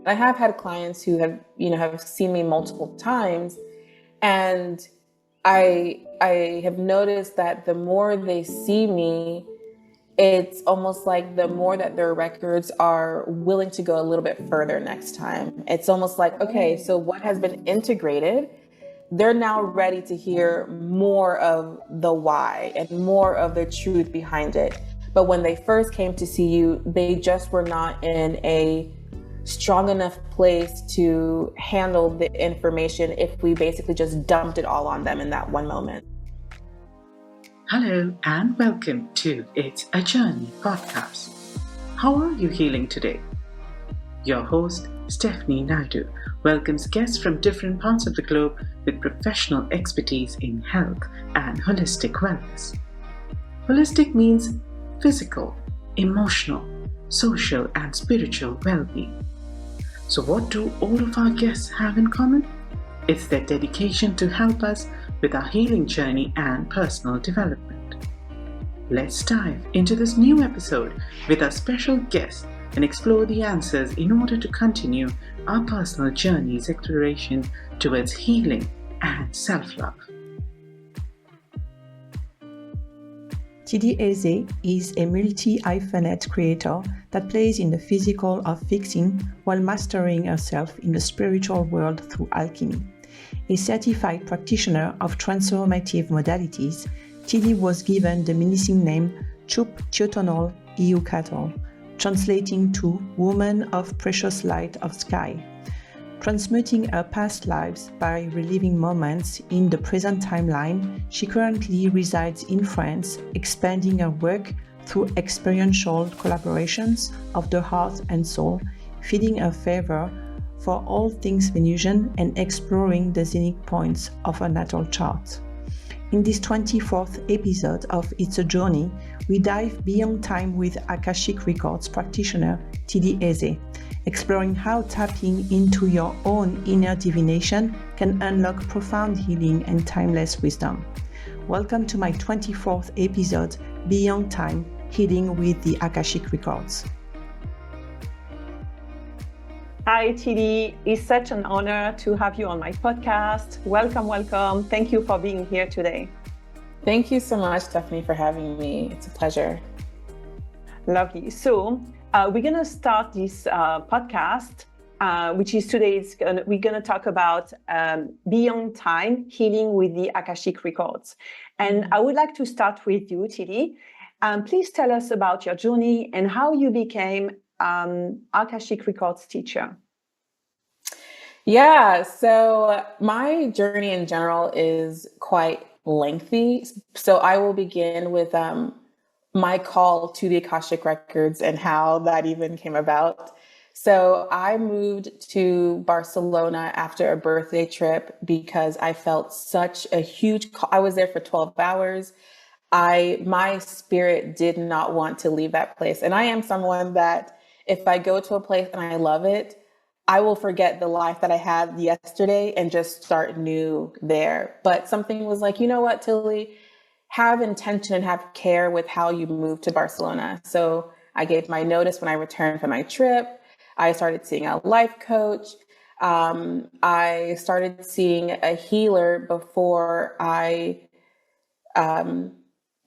I have had clients who have, have seen me multiple times, and I have noticed that the more they see me, it's almost like the more that their records are willing to go a little bit further next time. It's almost like, okay, so what has been integrated, they're now ready to hear more of the why and more of the truth behind it. But when they first came to see you, they just were not in a strong enough place to handle the information if we basically just dumped it all on them in that one moment. Hello and welcome to It's a Journey podcast. How are you healing today? Your host, Stephanie Naidu, welcomes guests from different parts of the globe with professional expertise in health and holistic wellness. Holistic means physical, emotional, social, and spiritual well-being. So what do all of our guests have in common? It's their dedication to help us with our healing journey and personal development. Let's dive into this new episode with our special guest and explore the answers in order to continue our personal journey's exploration towards healing and self-love. Tillie Eze is a multi-hyphenate creator that plays in the physical of fixing while mastering herself in the spiritual world through alchemy. A certified practitioner of transformative modalities, Tillie was given the menacing name Chup Tiotonol Iukatol, translating to Woman of Precious Light of Sky. Transmuting her past lives by reliving moments in the present timeline, she currently resides in France, expanding her work through experiential collaborations of the heart and soul, feeding her fervor for all things Venusian and exploring the zenith points of her natal chart. In this 24th episode of It's a Journey, we dive beyond time with Akashic Records practitioner Tillie Eze, exploring how tapping into your own inner divination can unlock profound healing and timeless wisdom. Welcome to my 24th episode, Beyond Time, Healing with the Akashic Records. Hi, Tillie. It's such an honor to have you on my podcast. Welcome. Thank you for being here today. Thank you so much, Stephanie, for having me. It's a pleasure. Lovely. So we're going to start this podcast, which is today. We're going to talk about Beyond Time, Healing with the Akashic Records. And I would like to start with you, Tillie. Please tell us about your journey and how you became Akashic Records teacher. Yeah, so my journey in general is quite lengthy. So I will begin with my call to the Akashic Records and how that even came about. So I moved to Barcelona after a birthday trip because I felt such a huge call. I was there for 12 hours. My spirit did not want to leave that place. And I am someone that if I go to a place and I love it, I will forget the life that I had yesterday and just start new there. But something was like, you know what, Tillie, have intention and have care with how you move to Barcelona. So I gave my notice when I returned from my trip. I started seeing a life coach. I started seeing a healer before I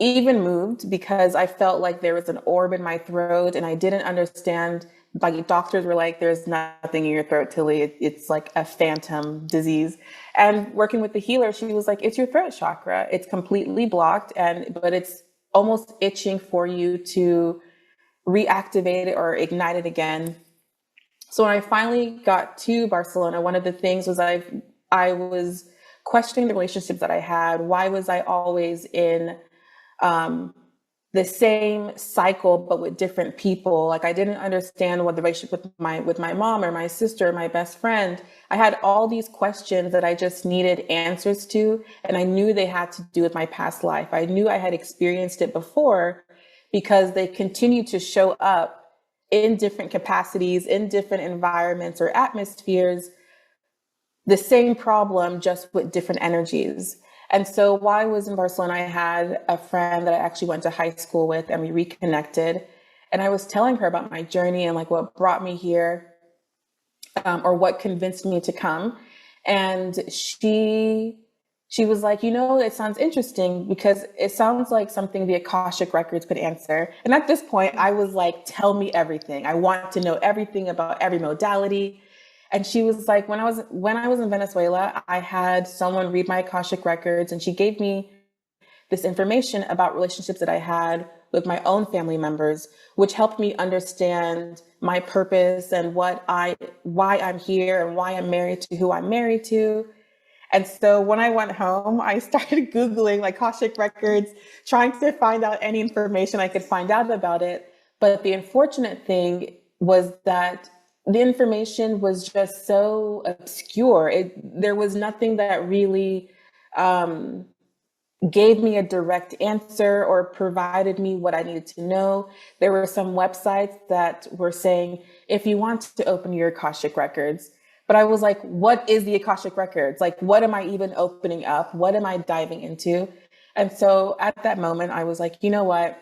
even moved, because I felt like there was an orb in my throat and I didn't understand. Like, doctors were like, there's nothing in your throat, Tillie. It's like a phantom disease. And working with the healer, she was like, it's your throat chakra. It's completely blocked, but it's almost itching for you to reactivate it or ignite it again. So when I finally got to Barcelona, one of the things was I was questioning the relationships that I had. Why was I always in the same cycle, but with different people? Like, I didn't understand what the relationship with my mom or my sister or my best friend. I had all these questions that I just needed answers to, and I knew they had to do with my past life. I knew I had experienced it before because they continue to show up in different capacities, in different environments or atmospheres, the same problem, just with different energies. And so while I was in Barcelona, I had a friend that I actually went to high school with, and we reconnected. And I was telling her about my journey and like what brought me here. or what convinced me to come. And she was like, it sounds interesting because it sounds like something the Akashic Records could answer. And at this point, I was like, tell me everything. I want to know everything about every modality. And she was like, when I was in Venezuela, I had someone read my Akashic Records, and she gave me this information about relationships that I had with my own family members, which helped me understand my purpose and why I'm here and why I'm married to who I'm married to. And so when I went home, I started Googling like Akashic Records, trying to find out any information I could find out about it. But the unfortunate thing was that the information was just so obscure. There was nothing that really gave me a direct answer or provided me what I needed to know. There were some websites that were saying, if you want to open your Akashic Records, but I was like, what is the Akashic Records? Like, what am I even opening up? What am I diving into? And so at that moment, I was like, you know what?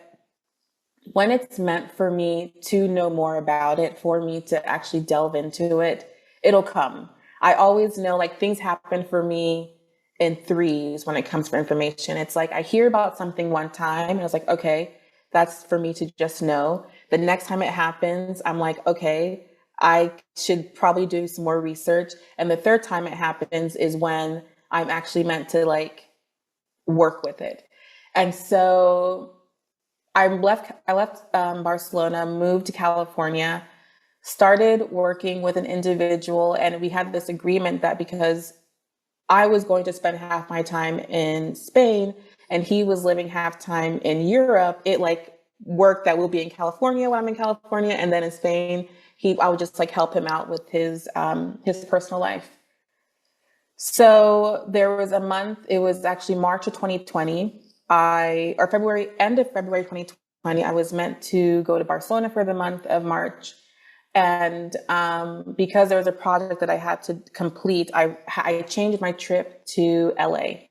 When it's meant for me to know more about it, for me to actually delve into it, it'll come. I always know, like, things happen for me in threes when it comes to information. It's like I hear about something one time and I was like, okay, that's for me to just know. The next time it happens, I'm like, okay, I should probably do some more research. And the third time it happens is when I'm actually meant to like work with it. And so I left Barcelona, moved to California, started working with an individual, and we had this agreement that because I was going to spend half my time in Spain and he was living half time in Europe, it like worked that we'll be in California when I'm in California, and then in Spain, I would just like help him out with his personal life. So there was a month, it was actually March of 2020, end of February 2020, I was meant to go to Barcelona for the month of March. And because there was a project that I had to complete, I changed my trip to LA.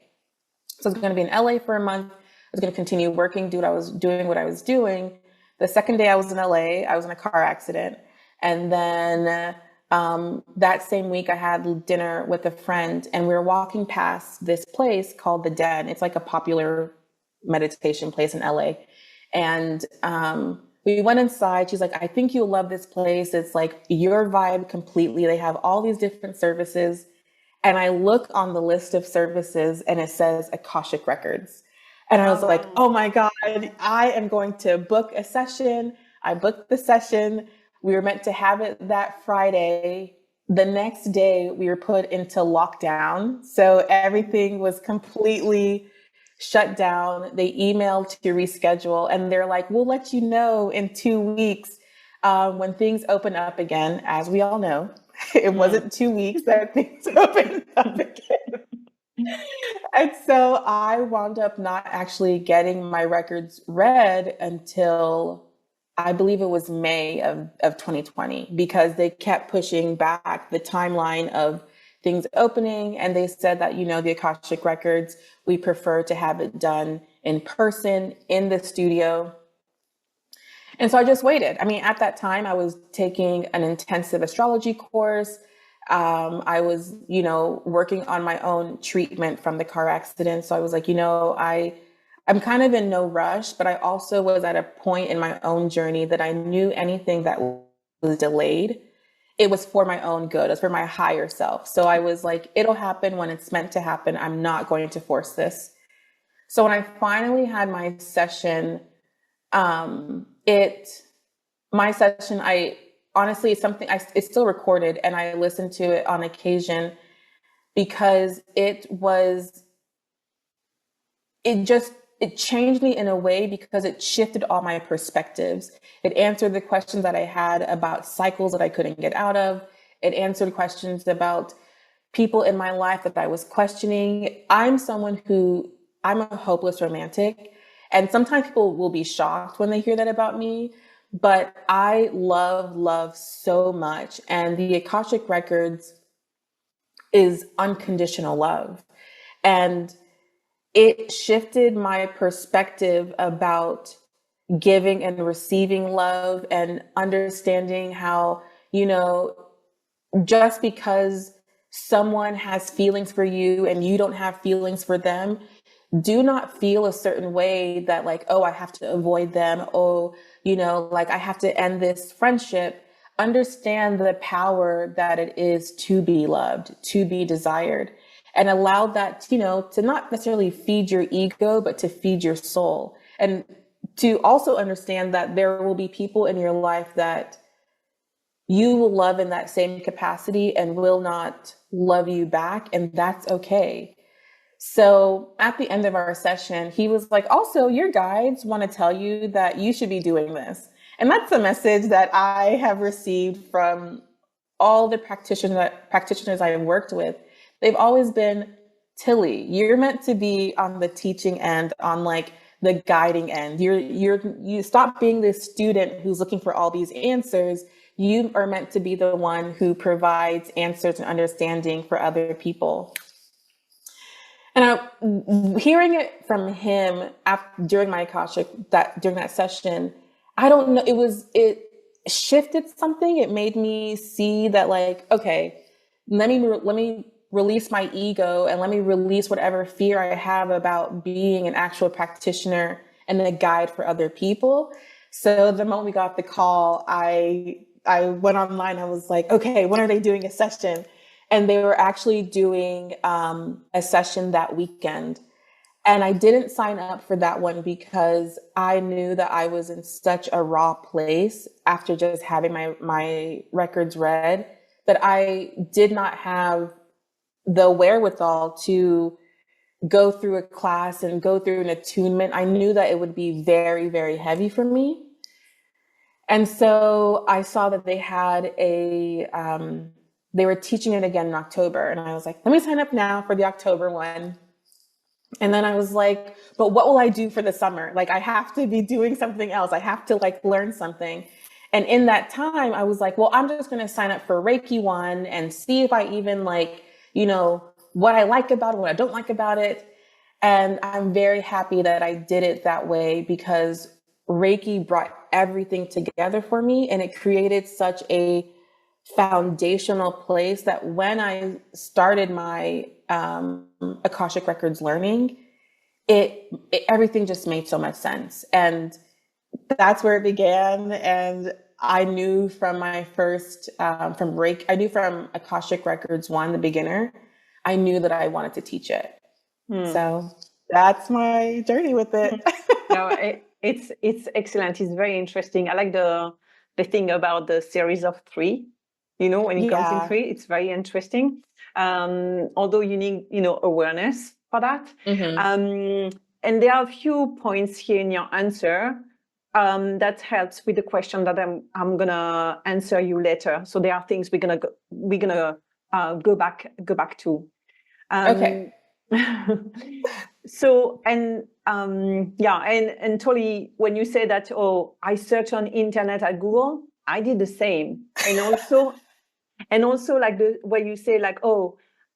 So I was going to be in LA for a month. I was going to continue working, do what I was doing. The second day I was in LA, I was in a car accident. And then that same week I had dinner with a friend, and we were walking past this place called The Den. It's like a popular meditation place in LA. And we went inside. She's like, I think you'll love this place. It's like your vibe completely. They have all these different services. And I look on the list of services and it says Akashic Records. And I was like, oh my God, I am going to book a session. I booked the session. We were meant to have it that Friday. The next day we were put into lockdown. So everything was completely shut down. They emailed to reschedule, and they're like, we'll let you know in 2 weeks when things open up again. As we all know, it wasn't 2 weeks that things opened up again. And so I wound up not actually getting my records read until I believe it was May of 2020, because they kept pushing back the timeline of things opening. And they said that, the Akashic Records, we prefer to have it done in person in the studio. And so I just waited. I mean, at that time, I was taking an intensive astrology course. I was, working on my own treatment from the car accident. So I was like, I'm kind of in no rush, but I also was at a point in my own journey that I knew anything that was delayed, it was for my own good. It was for my higher self. So I was like, it'll happen when it's meant to happen. I'm not going to force this. So when I finally had my session, I honestly, it's something it's still recorded, and I listen to it on occasion because it changed me in a way because it shifted all my perspectives. It answered the questions that I had about cycles that I couldn't get out of. It answered questions about people in my life that I was questioning. I'm a hopeless romantic. And sometimes people will be shocked when they hear that about me, but I love so much. And the Akashic Records is unconditional love. And it shifted my perspective about giving and receiving love and understanding how, just because someone has feelings for you and you don't have feelings for them, do not feel a certain way that like, oh, I have to avoid them. Oh, like I have to end this friendship. Understand the power that it is to be loved, to be desired, and allow that, to not necessarily feed your ego, but to feed your soul. And to also understand that there will be people in your life that you will love in that same capacity and will not love you back. And that's okay. So at the end of our session, he was like, also, your guides want to tell you that you should be doing this. And that's a message that I have received from all the practitioners I have worked with. They've always been, Tillie, you're meant to be on the teaching end, on like the guiding end. You stop being this student who's looking for all these answers. You are meant to be the one who provides answers and understanding for other people. And hearing it from him during my Akashic, during that session, I don't know, it shifted something. It made me see that like, okay, let me release my ego and let me release whatever fear I have about being an actual practitioner and a guide for other people. So the moment we got the call, I went online. I was like, okay, when are they doing a session? And they were actually doing a session that weekend. And I didn't sign up for that one because I knew that I was in such a raw place after just having my records read, that I did not have the wherewithal to go through a class and go through an attunement. I knew that it would be very, very heavy for me. And so I saw that they had they were teaching it again in October. And I was like, let me sign up now for the October one. And then I was like, but what will I do for the summer? Like, I have to be doing something else. I have to like learn something. And in that time, I was like, well, I'm just going to sign up for Reiki one and see if I even like, what I like about it, what I don't like about it. And I'm very happy that I did it that way, because Reiki brought everything together for me, and it created such a foundational place that when I started my Akashic Records learning, everything just made so much sense. And that's where it began. And I knew from my first, from Akashic Records 1, the beginner, I knew that I wanted to teach it. So that's my journey with it. No, it's excellent. It's very interesting. I like the thing about the series of 3. When it comes in 3, it's very interesting. Although you need, awareness for that. Mm-hmm. And there are a few points here in your answer that helps with the question that I'm gonna answer you later. So there are things we're gonna go back to. Okay. So and Tillie, when you say that, I search on internet at Google, I did the same. And also like where you say like,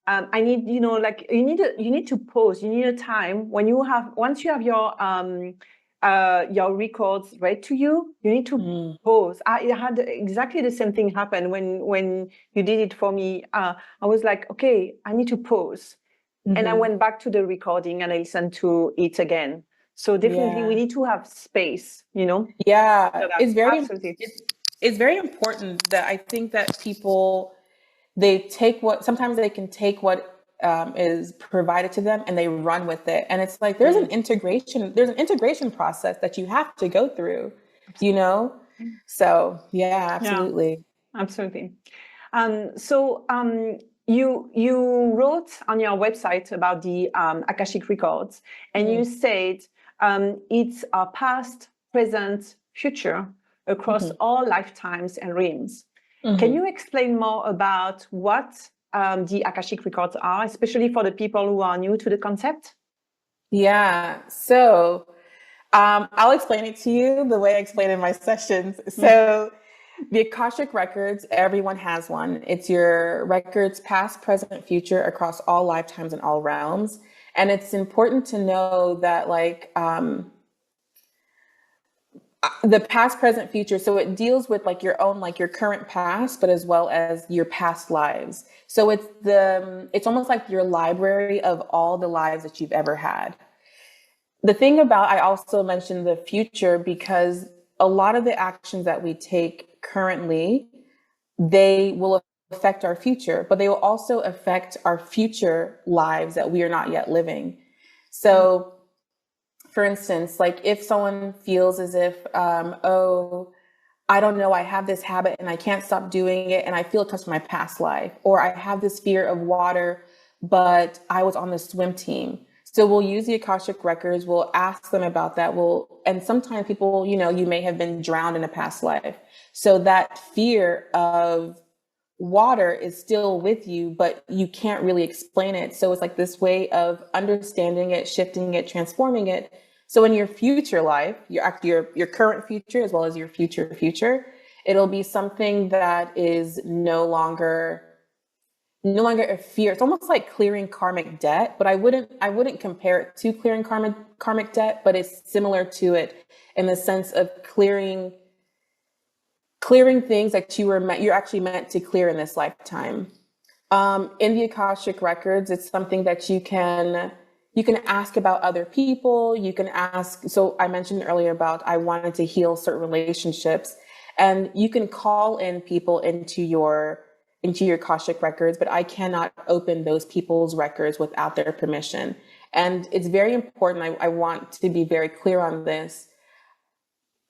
I need, like you need to pause. You need a time once you have your records read to you, you need to pause. I had exactly the same thing happen when you did it for me. I was like, okay, I need to pause. Mm-hmm. And I went back to the recording and I listened to it again. So definitely we need to have space, Yeah, so it's very important that I think that people, sometimes they can take what is provided to them and they run with it. And it's like, there's an integration process that you have to go through, So yeah, absolutely. Yeah, absolutely. You wrote on your website about the Akashic Records, and you said it's our past, present, future across all lifetimes and realms. Can you explain more about what the Akashic Records are, especially for the people who are new to the concept? Yeah, so I'll explain it to you the way I explain it in my sessions. So the Akashic Records, everyone has one. It's your records, past, present, future, across all lifetimes and all realms. And it's important to know that, like, The past, present, future. So it deals with like your own, like your current past, but as well as your past lives. So it's almost like your library of all the lives that you've ever had. The thing about, I also mentioned the future because a lot of the actions that we take currently, they will affect our future, but they will also affect our future lives that we are not yet living. So for instance, like if someone feels as if, oh, I don't know, I have this habit and I can't stop doing it and I feel it comes from my past life, or I have this fear of water, but I was on the swim team. So we'll use the Akashic records, we'll ask them about that. And sometimes people, you know, you may have been drowned in a past life. So that fear of water is still with you, but you can't really explain it. So it's like this way of understanding it, shifting it, transforming it. So in your future life, your current future as well as your future, it'll be something that is no longer a fear. It's almost like clearing karmic debt, but I wouldn't compare it to clearing karmic debt, but it's similar to it in the sense of clearing things that you're actually meant to clear in this lifetime. In the Akashic records, it's something that you can ask about other people. You can ask. So I mentioned earlier about I wanted to heal certain relationships, and you can call in people into your Akashic records, but I cannot open those people's records without their permission. And it's very important. I want to be very clear on this.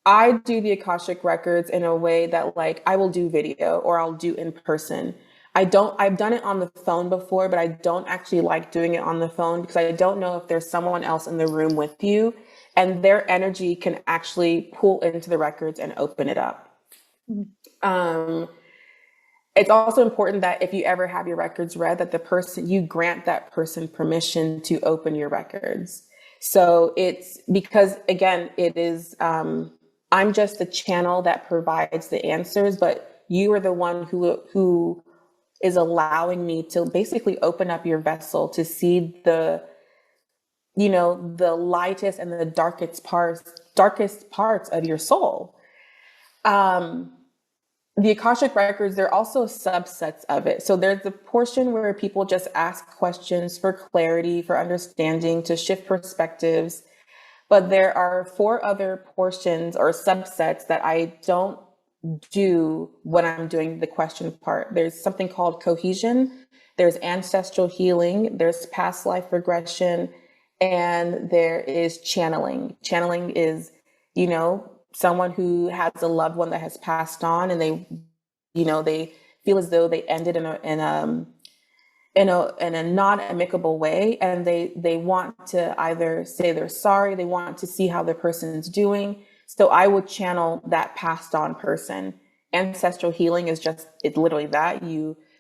I do the Akashic records in a way that like I will do video or I'll do in person. I've done it on the phone before, but I don't actually like doing it on the phone because I don't know if there's someone else in the room with you and their energy can actually pull into the records and open it up. It's also important that if you ever have your records read, that you grant that person permission to open your records. So it's because, again, it is, I'm just the channel that provides the answers, but you are the one who is allowing me to basically open up your vessel to see the lightest and the darkest parts of your soul. The Akashic records, they're also subsets of it. So there's the portion where people just ask questions for clarity, for understanding, to shift perspectives. But there are 4 other portions or subsets that I don't do when I'm doing the question part. There's something called cohesion, there's ancestral healing, there's past life regression, and there is channeling. Channeling is, someone who has a loved one that has passed on and they feel as though they ended in a non-amicable way, and they want to either say they're sorry, they want to see how the person's doing. So I would channel that passed on person. Ancestral healing is it's literally that.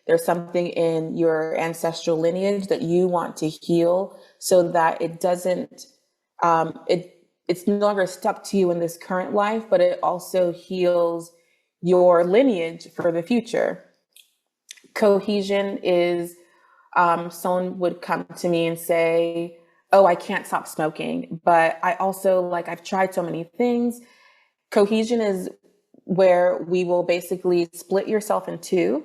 There's something in your ancestral lineage that you want to heal so that it doesn't, it's no longer stuck to you in this current life, but it also heals your lineage for the future. Cohesion is, someone would come to me and say, oh, I can't stop smoking, but I also I've tried so many things. Cohesion is where we will basically split yourself in 2.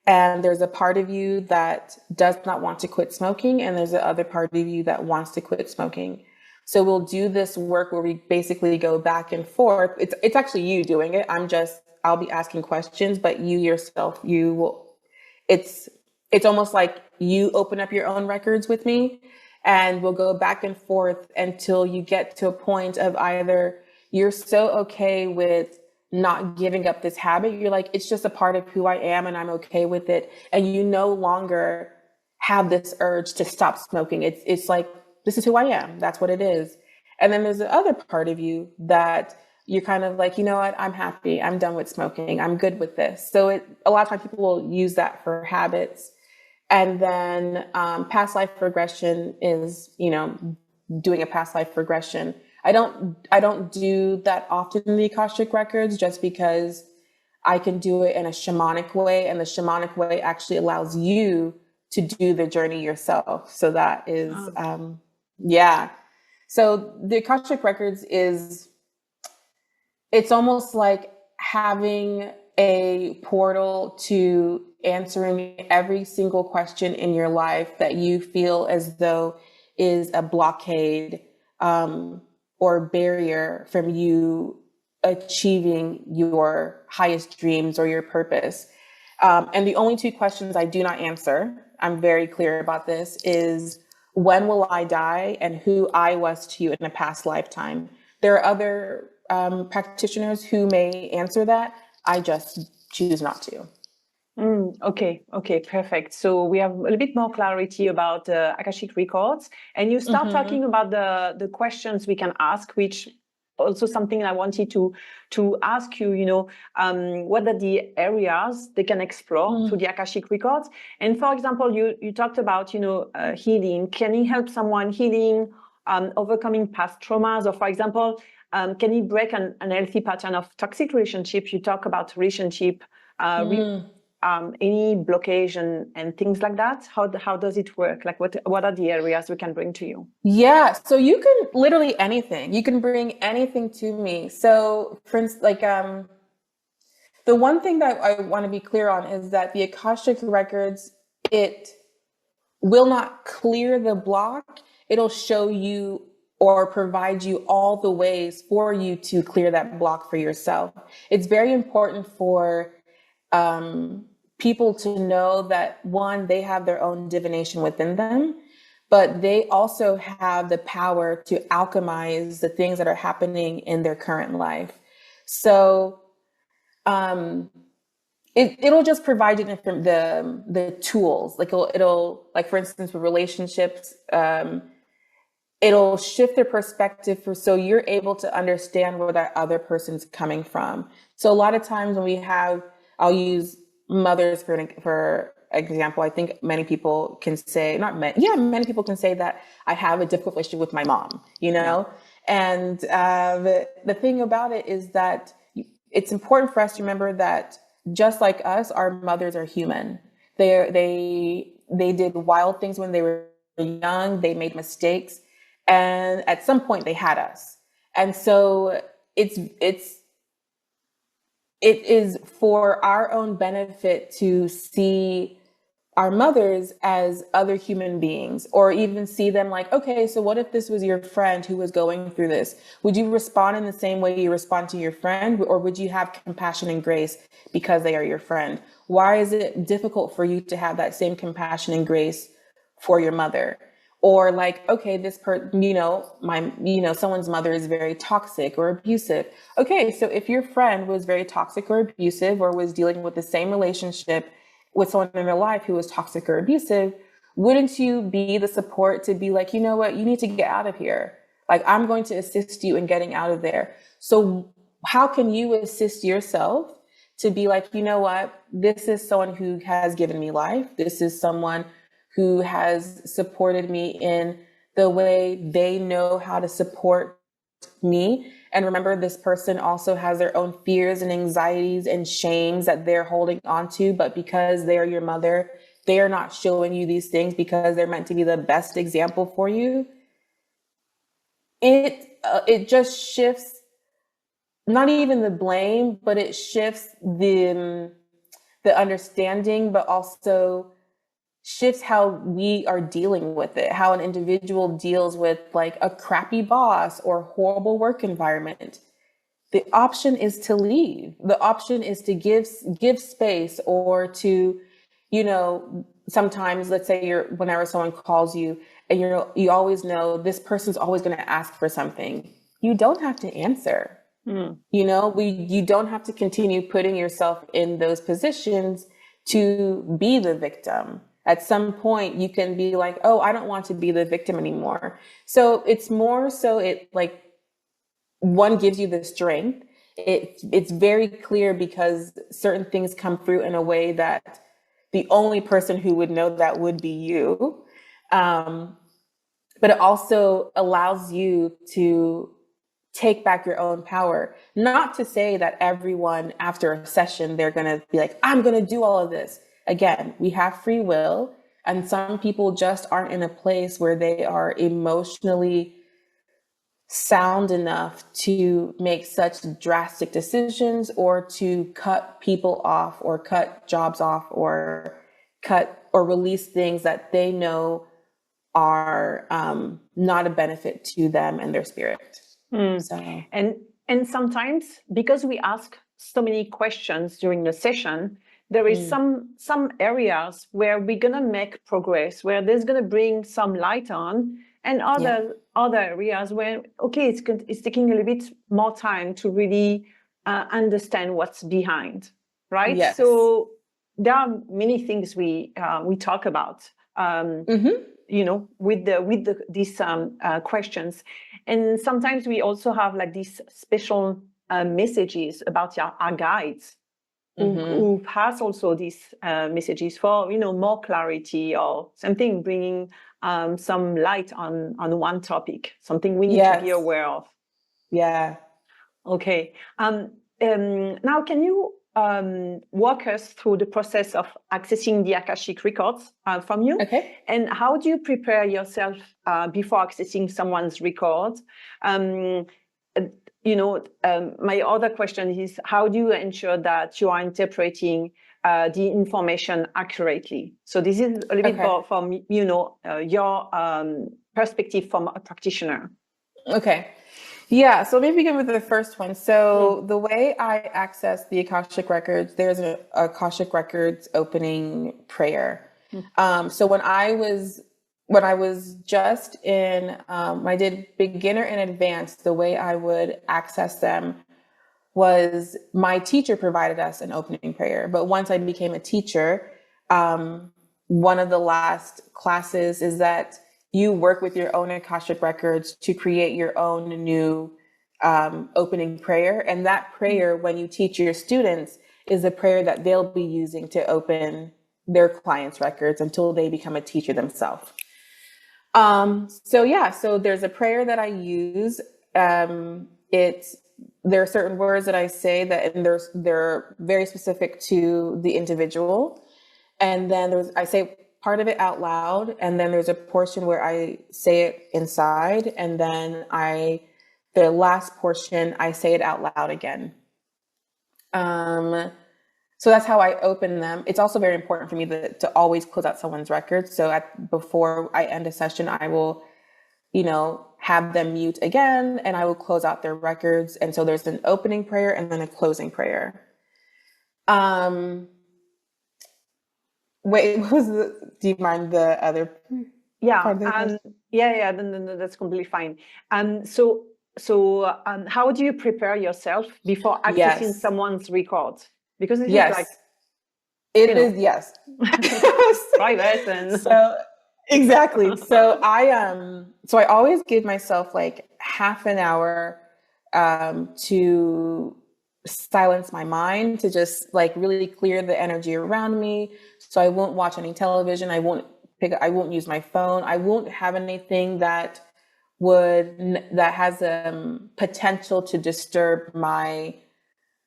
And there's a part of you that does not want to quit smoking. And there's the other part of you that wants to quit smoking. So we'll do this work where we basically go back and forth. It's actually you doing it. I'll be asking questions, but you yourself, it's almost like you open up your own records with me, and we'll go back and forth until you get to a point of either you're so okay with not giving up this habit. You're like, it's just a part of who I am and I'm okay with it. And you no longer have this urge to stop smoking. It's like, this is who I am. That's what it is. And then there's the other part of you that you're kind of like, you know what? I'm happy. I'm done with smoking. I'm good with this. So a lot of times people will use that for habits. And then past life regression is, doing a past life regression. I don't do that often in the Akashic records just because I can do it in a shamanic way, and the shamanic way actually allows you to do the journey yourself. So that is, yeah. So the Akashic records is it's almost like having a portal to answering every single question in your life that you feel as though is a blockade or barrier from you achieving your highest dreams or your purpose. And the only two questions I do not answer, I'm very clear about this, is when will I die and who I was to you in a past lifetime. There are other practitioners who may answer that. I just choose not to. Okay, perfect. So we have a little bit more clarity about Akashic Records, and you start talking about the questions we can ask, which also something I wanted to ask you. What are the areas they can explore through the Akashic Records? And for example, you talked about healing. Can you help someone healing, overcoming past traumas, or for example, can you break an unhealthy pattern of toxic relationship? You talk about relationship. Any blockage and things like that? How does it work? Like what are the areas we can bring to you? Yeah, so you can literally anything. You can bring anything to me. So for instance, like the one thing that I want to be clear on is that the Akashic Records, it will not clear the block. It'll show you or provide you all the ways for you to clear that block for yourself. It's very important for people to know that, one, they have their own divination within them, but they also have the power to alchemize the things that are happening in their current life. So it'll just provide you the tools. Like it'll like, for instance, with relationships, it'll shift their perspective so you're able to understand where that other person's coming from. So a lot of times when I'll use mothers for example. I think many people can say, many people can say that I have a difficult relationship with my mom, and the thing about it is that it's important for us to remember that just like us, our mothers are human. They did wild things when they were young. They made mistakes, and at some point they had us. And so it is for our own benefit to see our mothers as other human beings, or even see them like, okay, so what if this was your friend who was going through this? Would you respond in the same way you respond to your friend? Or would you have compassion and grace because they are your friend? Why is it difficult for you to have that same compassion and grace for your mother? Or like, okay, this someone's mother is very toxic or abusive. Okay, so if your friend was very toxic or abusive, or was dealing with the same relationship with someone in their life who was toxic or abusive, wouldn't you be the support to be like, you know what, you need to get out of here. Like, I'm going to assist you in getting out of there. So how can you assist yourself to be like, you know what, this is someone who has given me life. This is someone who has supported me in the way they know how to support me. And remember, this person also has their own fears and anxieties and shames that they're holding on to. But because they are your mother, they are not showing you these things because they're meant to be the best example for you. It just shifts, not even the blame, but it shifts the understanding, but also shifts how we are dealing with it, how an individual deals with like a crappy boss or horrible work environment. The option is to leave. The option is to give space, or to, sometimes, let's say whenever someone calls you and you always know this person's always going to ask for something. You don't have to answer. You don't have to continue putting yourself in those positions to be the victim. At some point, you can be like, oh, I don't want to be the victim anymore. So it's more so it like one gives you the strength. It's very clear because certain things come through in a way that the only person who would know that would be you. But it also allows you to take back your own power. Not to say that everyone after a session, they're going to be like, I'm going to do all of this. Again, we have free will, and some people just aren't in a place where they are emotionally sound enough to make such drastic decisions or to cut people off or cut jobs off or cut or release things that they know are not a benefit to them and their spirit. So and sometimes because we ask so many questions during the session, there is some areas where we're gonna make progress, where there's gonna bring some light on, and other areas where it's taking a little bit more time to really understand what's behind, right? Yes. So there are many things we talk about. With these questions, and sometimes we also have like these special messages about our guides who has also these messages for more clarity or something, bringing some light on one topic, something we need to be aware of. Yeah. Okay. Now, can you walk us through the process of accessing the Akashic Records from you? Okay. And how do you prepare yourself before accessing someone's record? My other question is, how do you ensure that you are interpreting the information accurately? So this is a little bit from your perspective from a practitioner. Okay. Yeah, so maybe begin with the first one. So the way I access the Akashic Records, there's an Akashic Records opening prayer. So when I was just in, I did beginner and advanced, the way I would access them was my teacher provided us an opening prayer. But once I became a teacher, one of the last classes is that you work with your own Akashic Records to create your own new opening prayer. And that prayer, when you teach your students, is a prayer that they'll be using to open their clients' records until they become a teacher themselves. So there's a prayer that I use. There are certain words that I say that, and they're very specific to the individual. And then I say part of it out loud, and then there's a portion where I say it inside, and then the last portion, I say it out loud again. So that's how I open them. It's also very important for me to always close out someone's records. So before I end a session, I will, have them mute again, and I will close out their records. And so there's an opening prayer and then a closing prayer. Wait, do you mind the other? Yeah, no, that's completely fine. So how do you prepare yourself before accessing someone's record? Because it is yes. Private and so exactly. So I always give myself like half an hour to silence my mind, to just like really clear the energy around me. So I won't watch any television. I won't use my phone. I won't have anything that has potential to disturb my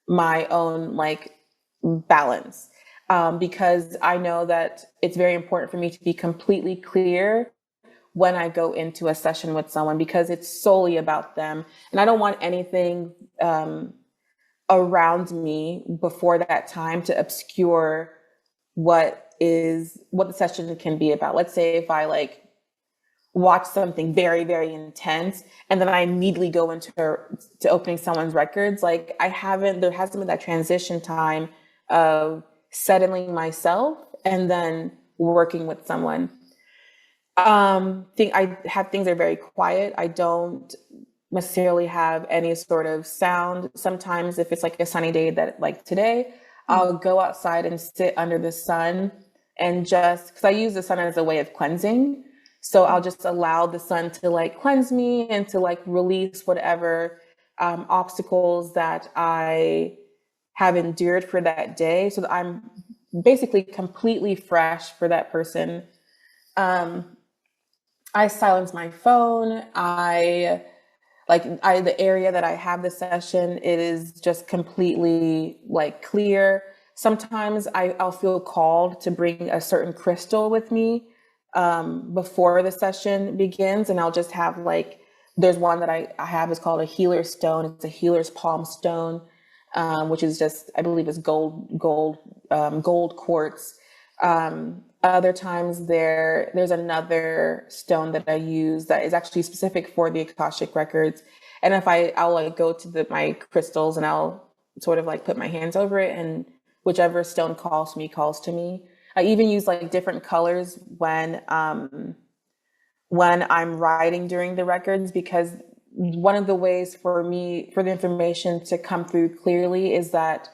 own like balance. Because I know that it's very important for me to be completely clear when I go into a session with someone, because it's solely about them. And I don't want anything around me before that time to obscure what the session can be about. Let's say if I like watch something very, very intense and then I immediately go into to opening someone's records, like there hasn't been that transition time of settling myself and then working with someone. I have things that are very quiet. I don't necessarily have any sort of sound. Sometimes if it's like a sunny day that like today, I'll go outside and sit under the sun and because I use the sun as a way of cleansing. So I'll just allow the sun to like cleanse me and to like release whatever obstacles that I have endured for that day, so that I'm basically completely fresh for that person. I silence my phone. The area that I have the session, it is just completely like clear. Sometimes I'll feel called to bring a certain crystal with me before the session begins, and I'll just have like there's one that I have is called a healer stone. It's a healer's palm stone, which is just, I believe it's gold quartz. Other times there's another stone that I use that is actually specific for the Akashic Records. And I'll like go to my crystals and I'll sort of like put my hands over it, and whichever stone calls to me. I even use like different colors when I'm writing during the records, because one of the ways for the information to come through clearly is that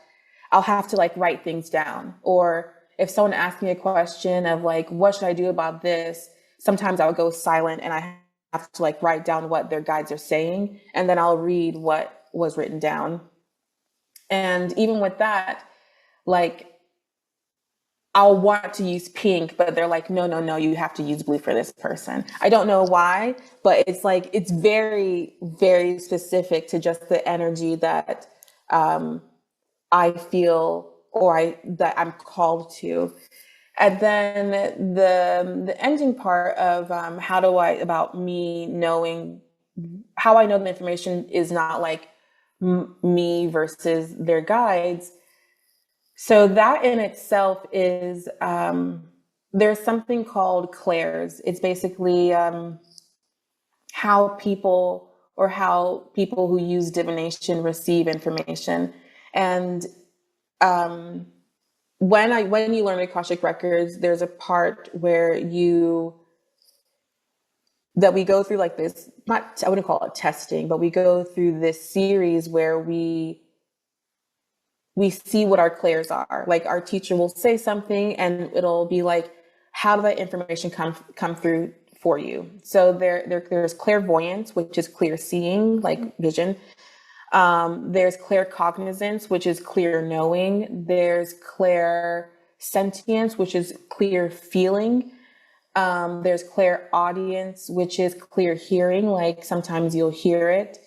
I'll have to like write things down. Or if someone asks me a question of like, what should I do about this? Sometimes I'll go silent and I have to like write down what their guides are saying, and then I'll read what was written down. And even with that, like, I'll want to use pink, but they're like, no, you have to use blue for this person. I don't know why, but it's like, it's very, very specific to just the energy that I feel that I'm called to. And then the ending part of about me knowing how I know the information is not like me versus their guides. So that in itself is, there's something called clairs. It's basically how people who use divination receive information. And when you learn Akashic Records, there's a part where we go through like this, I wouldn't call it testing, but we go through this series where we see what our clairs are. Like our teacher will say something and it'll be like, how did that information come through for you? So there's clairvoyance, which is clear seeing, like vision. There's claircognizance, which is clear knowing. There's clairsentience, which is clear feeling. There's clairaudience, which is clear hearing, like sometimes you'll hear it.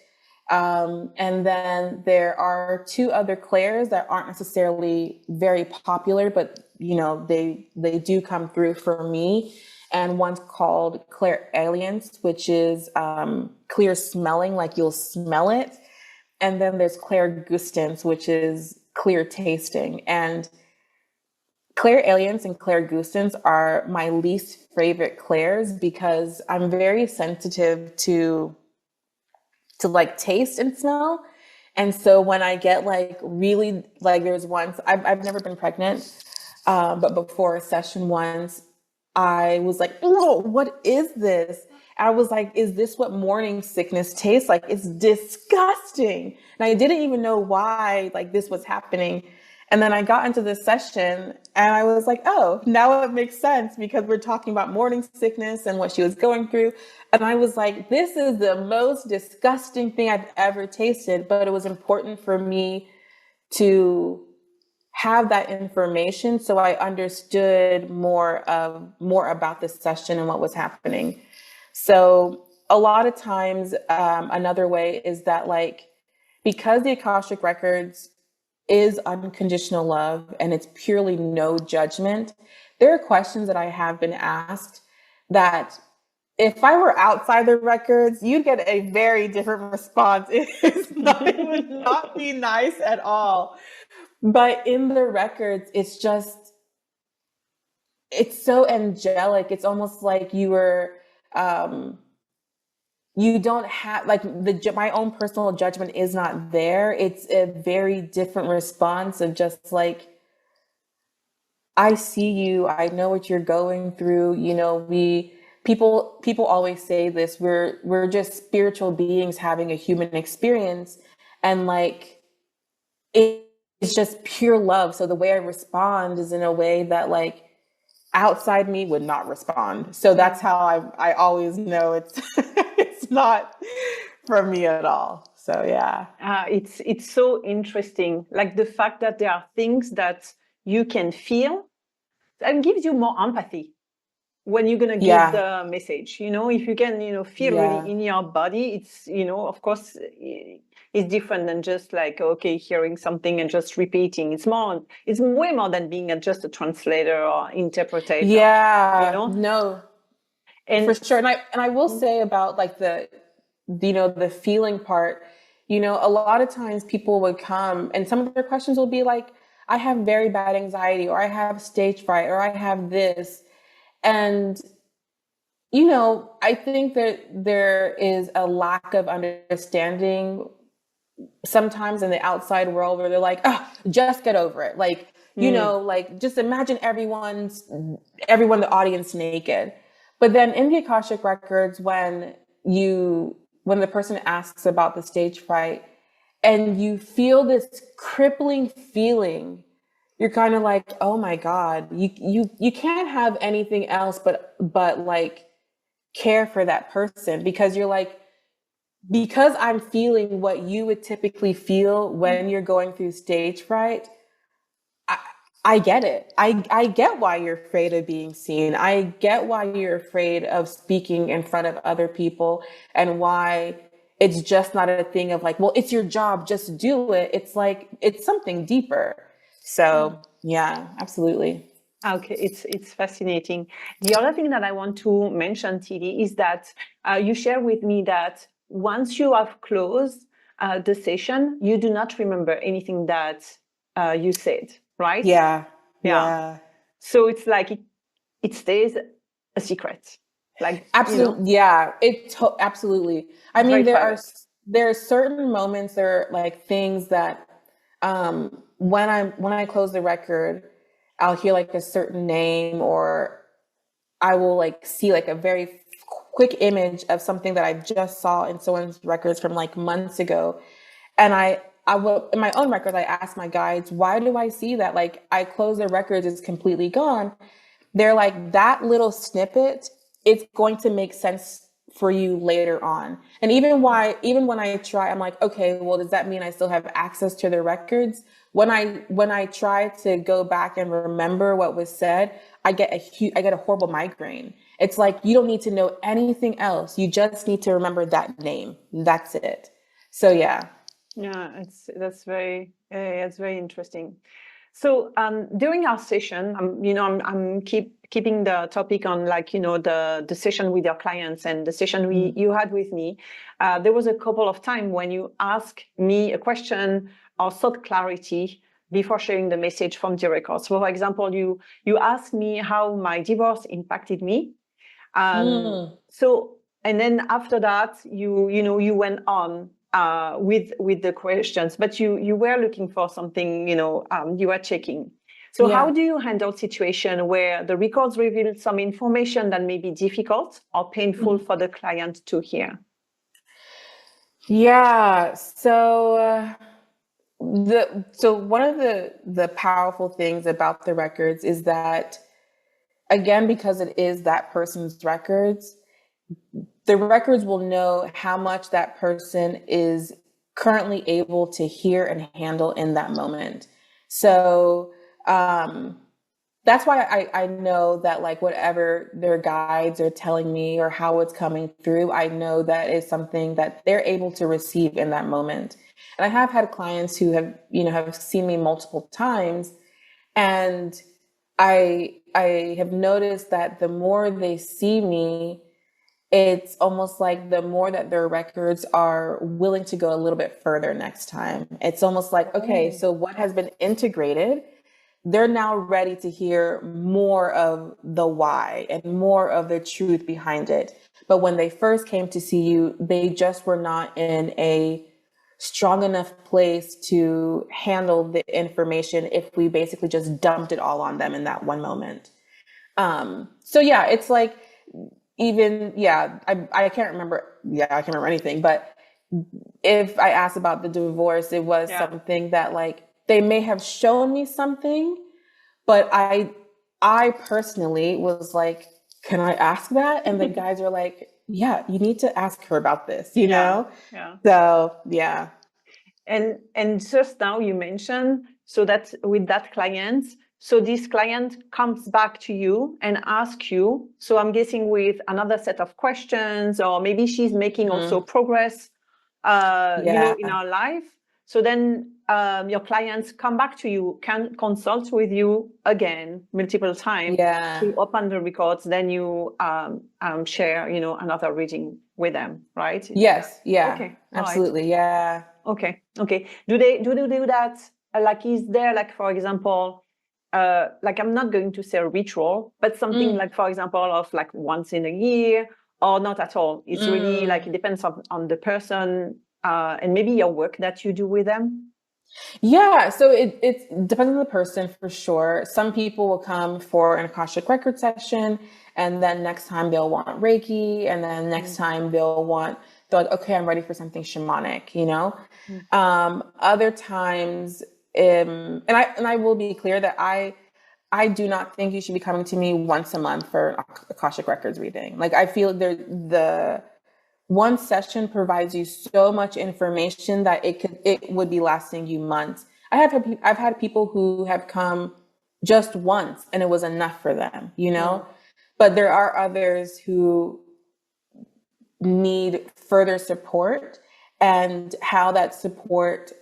And then there are two other clairs that aren't necessarily very popular, but they do come through for me. And one's called clairalience, which is clear smelling, like you'll smell it. And then there's clairgustance, which is clear tasting. And clairalience and clairgustance are my least favorite clairs, because I'm very sensitive to like taste and smell. And so when I get like really, like there's once, I've never been pregnant, but before a session once, I was like, oh, what is this? I was like, is this what morning sickness tastes like? It's disgusting. And I didn't even know why like this was happening. And then I got into this session and I was like, oh, now it makes sense, because we're talking about morning sickness and what she was going through. And I was like, this is the most disgusting thing I've ever tasted. But it was important for me to have that information so I understood more about this session and what was happening. So a lot of times, another way is that like, because the Akashic Records is unconditional love and it's purely no judgment, there are questions that I have been asked that if I were outside the records, you'd get a very different response. It would not be nice at all. But in the records, it's so angelic. It's almost like you were, you don't have like my own personal judgment is not there. It's a very different response of just like, I see you, I know what you're going through. People always say this, we're just spiritual beings having a human experience. And like, it's just pure love. So the way I respond is in a way that like outside me would not respond. So that's how I always know it's it's not for me at all. So yeah. It's so interesting. Like the fact that there are things that you can feel that gives you more empathy when you're going to give the message. If you can, feel really in your body, it's, of course, it's different than just like, okay, hearing something and just repeating. It's way more than being just a translator or interpreter. Yeah, no, and for sure. And I will say about like the feeling part, a lot of times people would come and some of their questions will be like, I have very bad anxiety, or I have stage fright, or I have this. And, I think that there is a lack of understanding sometimes in the outside world where they're like, oh, just get over it. Like, like just imagine everyone, the audience naked. But then in the Akashic Records, when the person asks about the stage fright and you feel this crippling feeling, you're kind of like, oh my God, you can't have anything else but like care for that person, because you're like, because I'm feeling what you would typically feel when you're going through stage fright. I get it. I get why you're afraid of being seen. I get why you're afraid of speaking in front of other people, and why it's just not a thing of like, well, it's your job, just do it. It's like, it's something deeper. So yeah, absolutely. Okay, it's fascinating. The other thing that I want to mention, Tillie, is that you share with me that once you have closed the session, you do not remember anything that you said, right? Yeah. So it's like it stays a secret. Like, absolutely, yeah. Absolutely. I mean, there are certain moments, there are like things that when I close the record, I'll hear like a certain name, or I will like see like a very quick image of something that I just saw in someone's records from like months ago. And I will, in my own records, I ask my guides, why do I see that? Like, I close the records, it's completely gone. They're like, that little snippet, it's going to make sense for you later on. And even when I try, I'm like, okay, well, does that mean I still have access to the records? When I try to go back and remember what was said, I get a horrible migraine. It's like, you don't need to know anything else. You just need to remember that name. That's it. So yeah. Yeah, that's very interesting. So during our session, I'm keeping the topic on, like, the session with your clients and the session you had with me. There was a couple of times when you asked me a question or sought clarity before sharing the message from the records. So, for example, you asked me how my divorce impacted me. So, and then after that, you went on with the questions, but you were looking for something, you were checking. So how do you handle situation where the records reveal some information that may be difficult or painful for the client to hear? Yeah. So one of the powerful things about the records is that, again, because it is that person's records, the records will know how much that person is currently able to hear and handle in that moment. So that's why I know that, like, whatever their guides are telling me or how it's coming through, I know that is something that they're able to receive in that moment. And I have had clients who have seen me multiple times, and I have noticed that the more they see me, it's almost like the more that their records are willing to go a little bit further next time. It's almost like, okay, so what has been integrated, they're now ready to hear more of the why and more of the truth behind it. But when they first came to see you, they just were not in a strong enough place to handle the information if we basically just dumped it all on them in that one moment. So yeah, it's like, I can't remember. Yeah, I can't remember anything. But if I asked about the divorce, it was something that, like, they may have shown me something, but I personally was like, can I ask that? And the guys are like, yeah, you need to ask her about this, you know? Yeah. So yeah. And just now you mentioned, so that with that client, so this client comes back to you and asks you, so I'm guessing with another set of questions, or maybe she's making also progress, in our life. So then your clients come back to you, can consult with you again multiple times. Yeah. You open the records, then you share, another reading with them, right? Yes. Yeah. Okay. Absolutely. Right. Yeah. Okay. Do they do that? Like, is there, like, for example, like, I'm not going to say a ritual, but something like, for example, of like once in a year, or not at all? It's really like, it depends on the person and maybe your work that you do with them. Yeah, so it depends on the person for sure. Some people will come for an Akashic Record session, and then next time they'll want Reiki, and then next time they're like, okay, I'm ready for something shamanic, Other times, and I will be clear that I do not think you should be coming to me once a month for an Akashic Records reading. Like, I feel the one session provides you so much information that it would be lasting you months. I've had people who have come just once and it was enough for them, But there are others who need further support, and how that support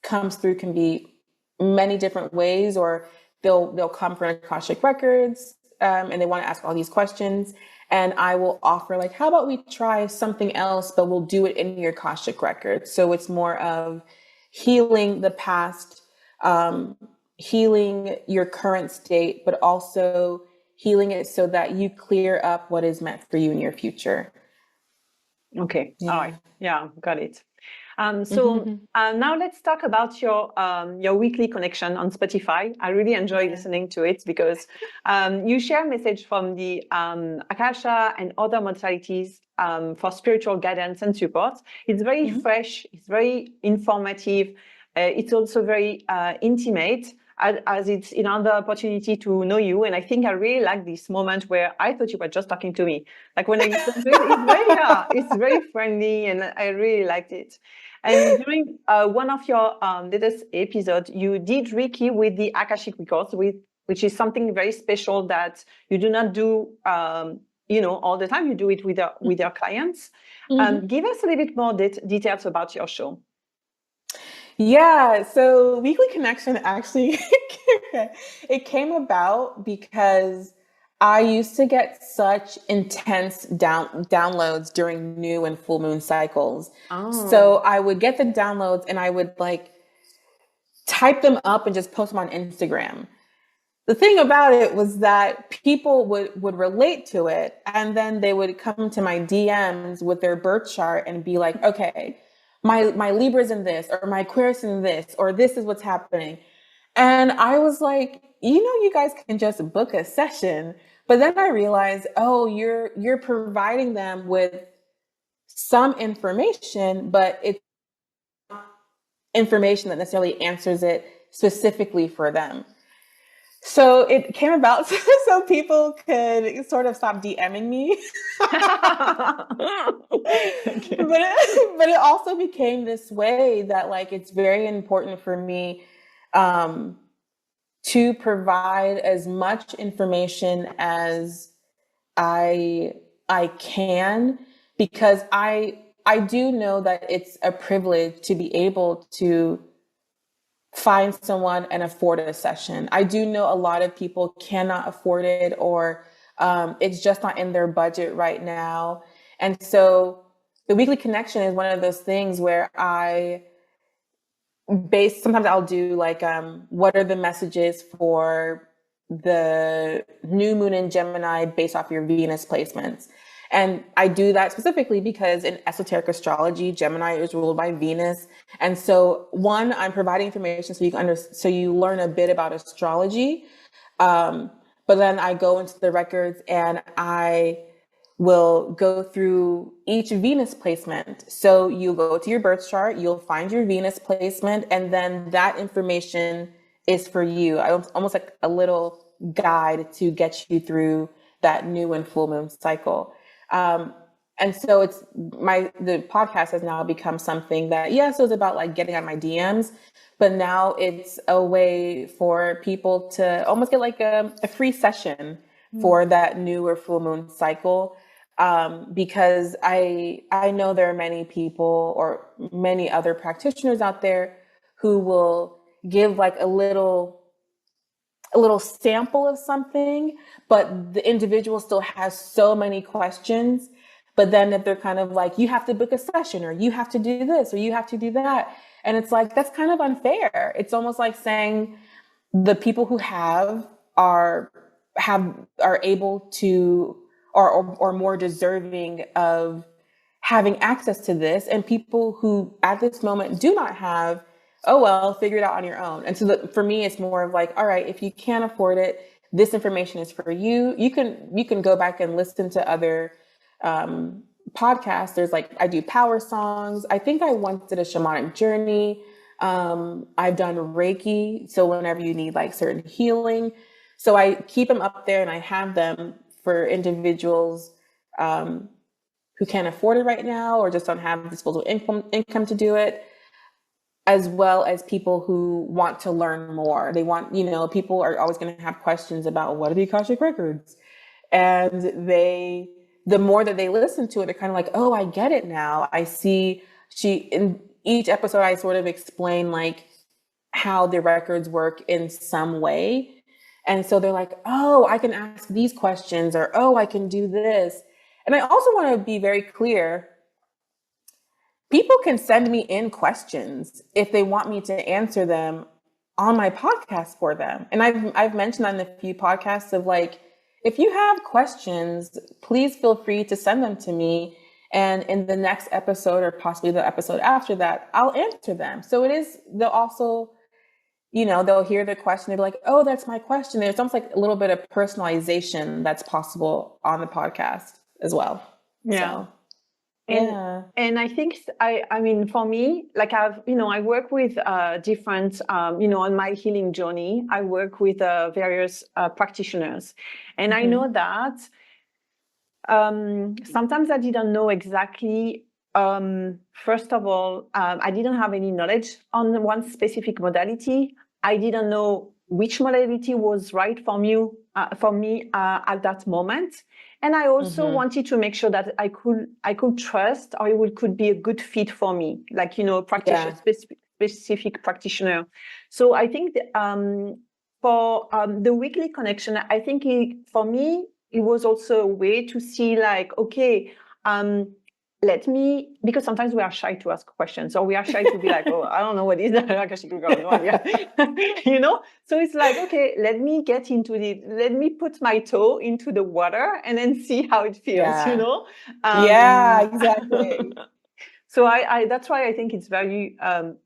comes through can be many different ways. Or they'll come for Akashic Records and they want to ask all these questions. And I will offer, like, how about we try something else, but we'll do it in your Akashic Records. So it's more of healing the past, healing your current state, but also healing it so that you clear up what is meant for you in your future. Okay. Yeah. All right. Yeah, got it. Now let's talk about your weekly connection on Spotify. I really enjoy listening to it because you share message from the Akasha and other modalities for spiritual guidance and support. It's very fresh. It's very informative. It's also very intimate, as it's another opportunity to know you. And I think I really like this moment where I thought you were just talking to me. Like, when I listen to it, it's very friendly, and I really liked it. And during one of your latest episodes, you did Reiki with the Akashic Records, which is something very special that you do not do, all the time. You do it with your clients. Give us a little bit more details about your show. Yeah, so Weekly Connection actually, it came about because I used to get such intense downloads during new and full moon cycles. Oh. So I would get the downloads and I would like type them up and just post them on Instagram. The thing about it was that people would relate to it, and then they would come to my DMs with their birth chart and be like, okay, my Libra's in this, or my Aquarius in this, or this is what's happening. And I was like, you guys can just book a session. But then I realized, oh, you're providing them with some information, but it's not information that necessarily answers it specifically for them. So it came about so people could sort of stop DMing me. Okay. But it also became this way that, like, it's very important for me to provide as much information as I can, because I do know that it's a privilege to be able to find someone and afford a session. I do know a lot of people cannot afford it, or it's just not in their budget right now. And so the Weekly Connection is one of those things where sometimes I'll do like, what are the messages for the new moon in Gemini based off your Venus placements? And I do that specifically because in esoteric astrology, Gemini is ruled by Venus. And so, one, I'm providing information so you learn a bit about astrology. But then I go into the records and I will go through each Venus placement. So you go to your birth chart, you'll find your Venus placement, and then that information is for you. Almost like a little guide to get you through that new and full moon cycle. And so the podcast has now become something that, yes, it was about like getting on my DMs, but now it's a way for people to almost get like a free session for that new or full moon cycle. because I know there are many people or many other practitioners out there who will give like a little sample of something, but the individual still has so many questions. But then if they're kind of like, you have to book a session, or you have to do this, or you have to do that. And it's like, that's kind of unfair. It's almost like saying the people who are able to, or more deserving of having access to this, and people who at this moment do not have, oh, well, figure it out on your own. And so for me, it's more of like, all right, if you can't afford it, this information is for you. You can go back and listen to other podcasts. There's like, I do power songs. I think I once did a shamanic journey. I've done Reiki. So whenever you need like certain healing, so I keep them up there, and I have them for individuals who can't afford it right now, or just don't have disposable income to do it, as well as people who want to learn more. They want, people are always going to have questions about what are the Akashic Records. And the more that they listen to it, they're kind of like, oh, I get it now. I see. In each episode, I sort of explain like how the records work in some way. And so they're like, oh, I can ask these questions, or, oh, I can do this. And I also want to be very clear. People can send me in questions if they want me to answer them on my podcast for them. And I've mentioned on a few podcasts of like, if you have questions, please feel free to send them to me. And in the next episode, or possibly the episode after that, I'll answer them. So they'll also, they'll hear the question. They'll be like, oh, that's my question. There's almost like a little bit of personalization that's possible on the podcast as well. Yeah. So. And I think, I mean, for me, like I work with different, on my healing journey, I work with various practitioners. And I know that sometimes I didn't know exactly, first of all, I didn't have any knowledge on one specific modality. I didn't know which modality was right for me at that moment. And I also wanted to make sure that I could trust, or it could be a good fit for me, like, specific practitioner. So I think for the weekly connection, I think for me, it was also a way to see like, okay, because sometimes we are shy to ask questions, or we are shy to be like, oh, I don't know what is that Akashic Record, no idea. So it's like, okay, let me put my toe into the water and then see how it feels, yeah, exactly. So I that's why I think it's very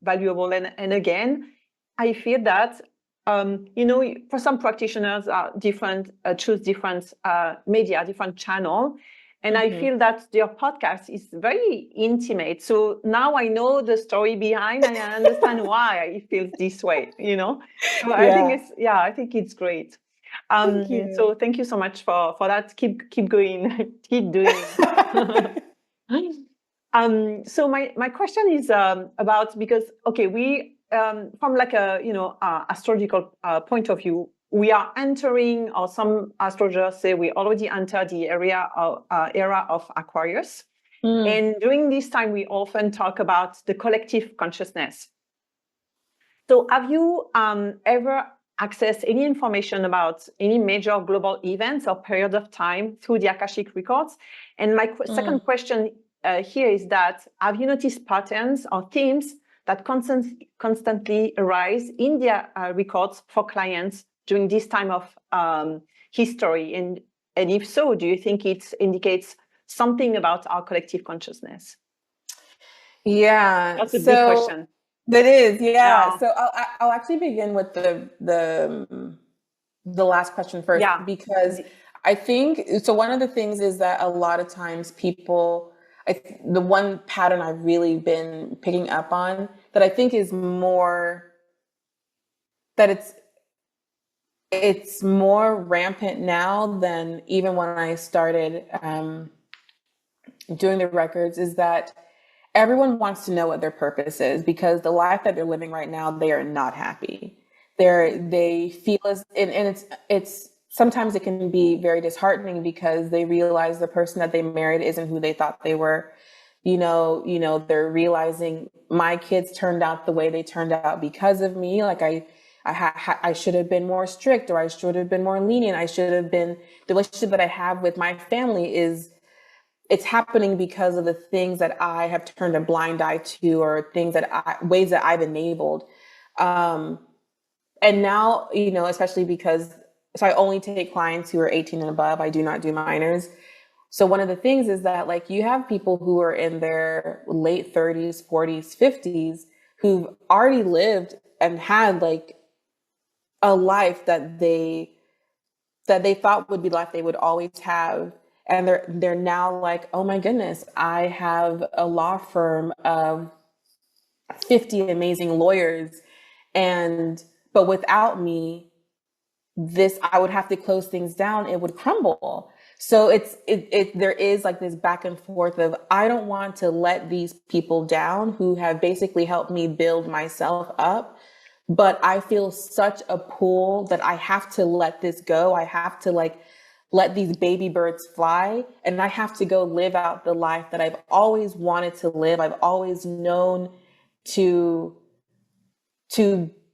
valuable. And again, I feel that for some practitioners are different, choose different media, different channel. And I feel that your podcast is very intimate. So now I know the story behind, and I understand why it feels this way, So I think it's great. Thank you. So thank you so much for that. Keep going, keep doing it. So my question is about, because, okay, we, from like a, astrological point of view, we are entering, or some astrologers say we already entered the era of Aquarius. And during this time, we often talk about the collective consciousness. So have you ever accessed any information about any major global events or period of time through the Akashic Records? And my second question here is that, have you noticed patterns or themes that constantly arise in the records for clients during this time of history? And if so, do you think it indicates something about our collective consciousness? Yeah, that's a big question. That is, yeah. So I'll actually begin with the last question first, because I think so. One of the things is that a lot of times people, the one pattern I've really been picking up on that I think is more that it's more rampant now than even when I started doing the records, is that everyone wants to know what their purpose is, because the life that they're living right now, they are not happy. They feel as, and it's sometimes it can be very disheartening because they realize the person that they married isn't who they thought they were. They're realizing my kids turned out the way they turned out because of me. Like I should have been more strict, or I should have been more lenient. I should have been, the relationship that I have with my family it's happening because of the things that I have turned a blind eye to, or ways that I've enabled. And now, especially because, so I only take clients who are 18 and above. I do not do minors. So one of the things is that, like, you have people who are in their late 30s, 40s, 50s, who've already lived and had like a life that they thought would be the life they would always have. And they're now like, oh my goodness, I have a law firm of 50 amazing lawyers. But without me, I would have to close things down. It would crumble. So there is like this back and forth of, I don't want to let these people down who have basically helped me build myself up. But I feel such a pull that I have to let this go. I have to like let these baby birds fly, and I have to go live out the life that I've always wanted to live. I've always known to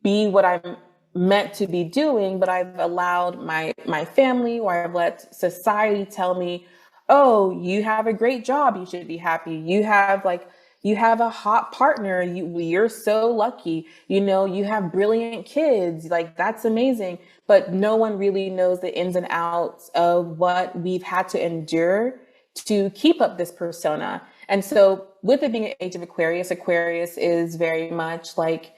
be what I'm meant to be doing, but I've allowed my family, or I've let society tell me, oh, you have a great job, you should be happy. You have a hot partner, you're so lucky. You have brilliant kids, like that's amazing. But no one really knows the ins and outs of what we've had to endure to keep up this persona. And so with it being an age of Aquarius is very much like,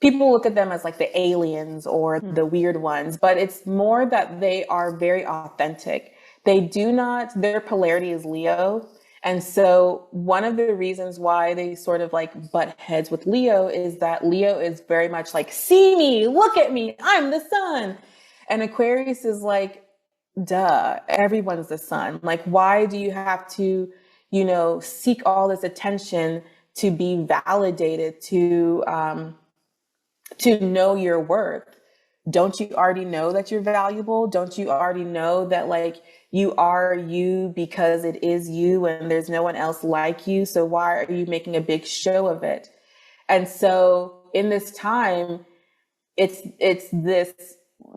people look at them as like the aliens or the weird ones, but it's more that they are very authentic. Their polarity is Leo. And so one of the reasons why they sort of like butt heads with Leo is that Leo is very much like, see me, look at me, I'm the sun. And Aquarius is like, duh, everyone's the sun. Like, why do you have to, seek all this attention to be validated, to know your worth? Don't you already know that you're valuable? Don't you already know that like you are you because it is you and there's no one else like you? So why are you making a big show of it? And so in this time, it's this,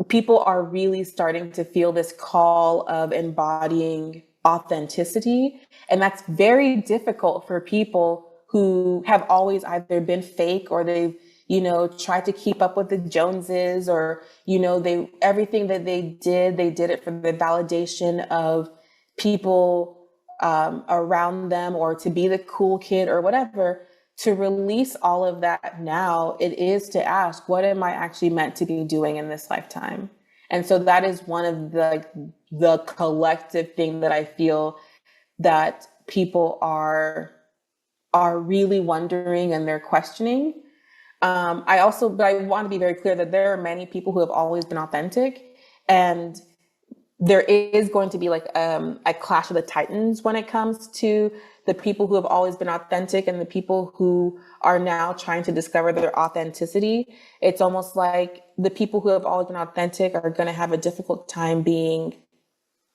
people are really starting to feel this call of embodying authenticity. And that's very difficult for people who have always either been fake, or they've tried to keep up with the Joneses, or, everything that they did it for the validation of people around them, or to be the cool kid or whatever. To release all of that now, it is to ask, what am I actually meant to be doing in this lifetime? And so that is one of the collective thing that I feel that people are really wondering, and they're questioning. But I want to be very clear that there are many people who have always been authentic, and there is going to be like a clash of the titans when it comes to the people who have always been authentic and the people who are now trying to discover their authenticity. It's almost like the people who have always been authentic are going to have a difficult time being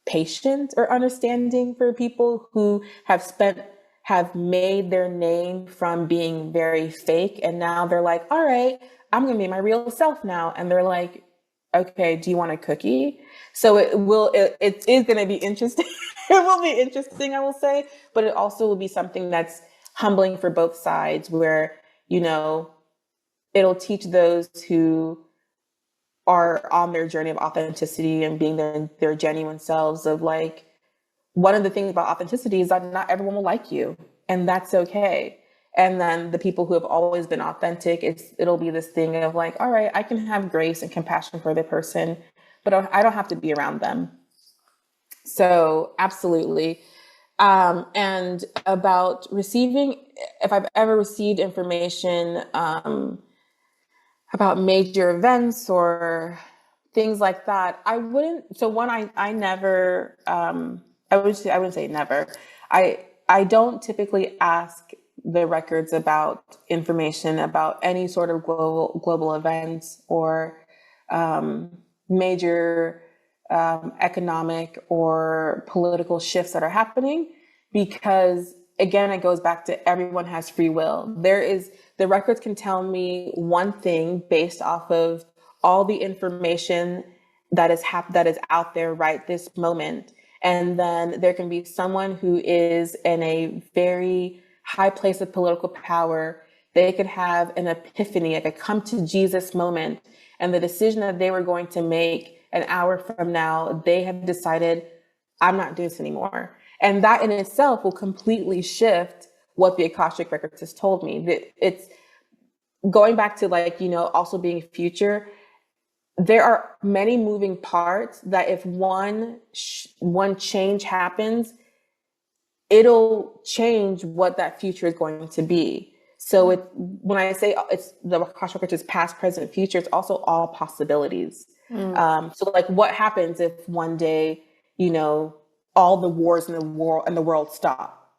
patient or understanding for people who have made their name from being very fake. And now they're like, all right, I'm going to be my real self now. And they're like, okay, do you want a cookie? So it is going to be interesting. It will be interesting, I will say, but it also will be something that's humbling for both sides, where, it'll teach those who are on their journey of authenticity and being their genuine selves, of like, one of the things about authenticity is that not everyone will like you, and that's okay. And then the people who have always been authentic, it'll be this thing of like, all right, I can have grace and compassion for the person, but I don't have to be around them. So absolutely. And about receiving, if I've ever received information about major events or things like that, I wouldn't. So one, I never, I wouldn't say never. I don't typically ask the records about information about any sort of global events or major economic or political shifts that are happening, because again, it goes back to everyone has free will. The records can tell me one thing based off of all the information that is out there right this moment. And then there can be someone who is in a very high place of political power. They could have an epiphany, like a come to Jesus moment. And the decision that they were going to make an hour from now, they have decided, I'm not doing this anymore. And that in itself will completely shift what the Akashic Records has told me. It's going back to also being future. There are many moving parts that if one change happens, it'll change what that future is going to be. So when I say it's the Akashic Records is past, present, future, it's also all possibilities. So what happens if one day, all the wars in the world stop?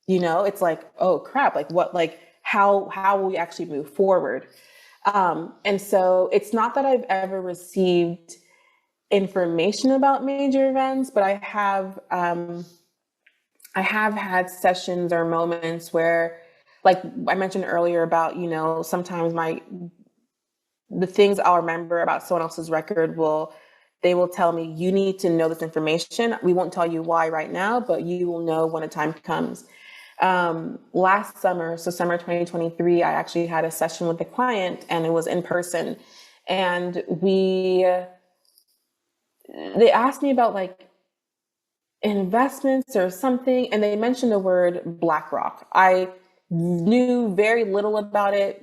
It's like, oh crap, how will we actually move forward? And so it's not that I've ever received information about major events, but I have had sessions or moments where, like I mentioned earlier about, sometimes the things I'll remember about someone else's record they will tell me, you need to know this information. We won't tell you why right now, but you will know when the time comes. Last summer, so summer 2023, I actually had a session with a client, and it was in person. And they asked me about investments or something, and they mentioned the word BlackRock. I knew very little about it,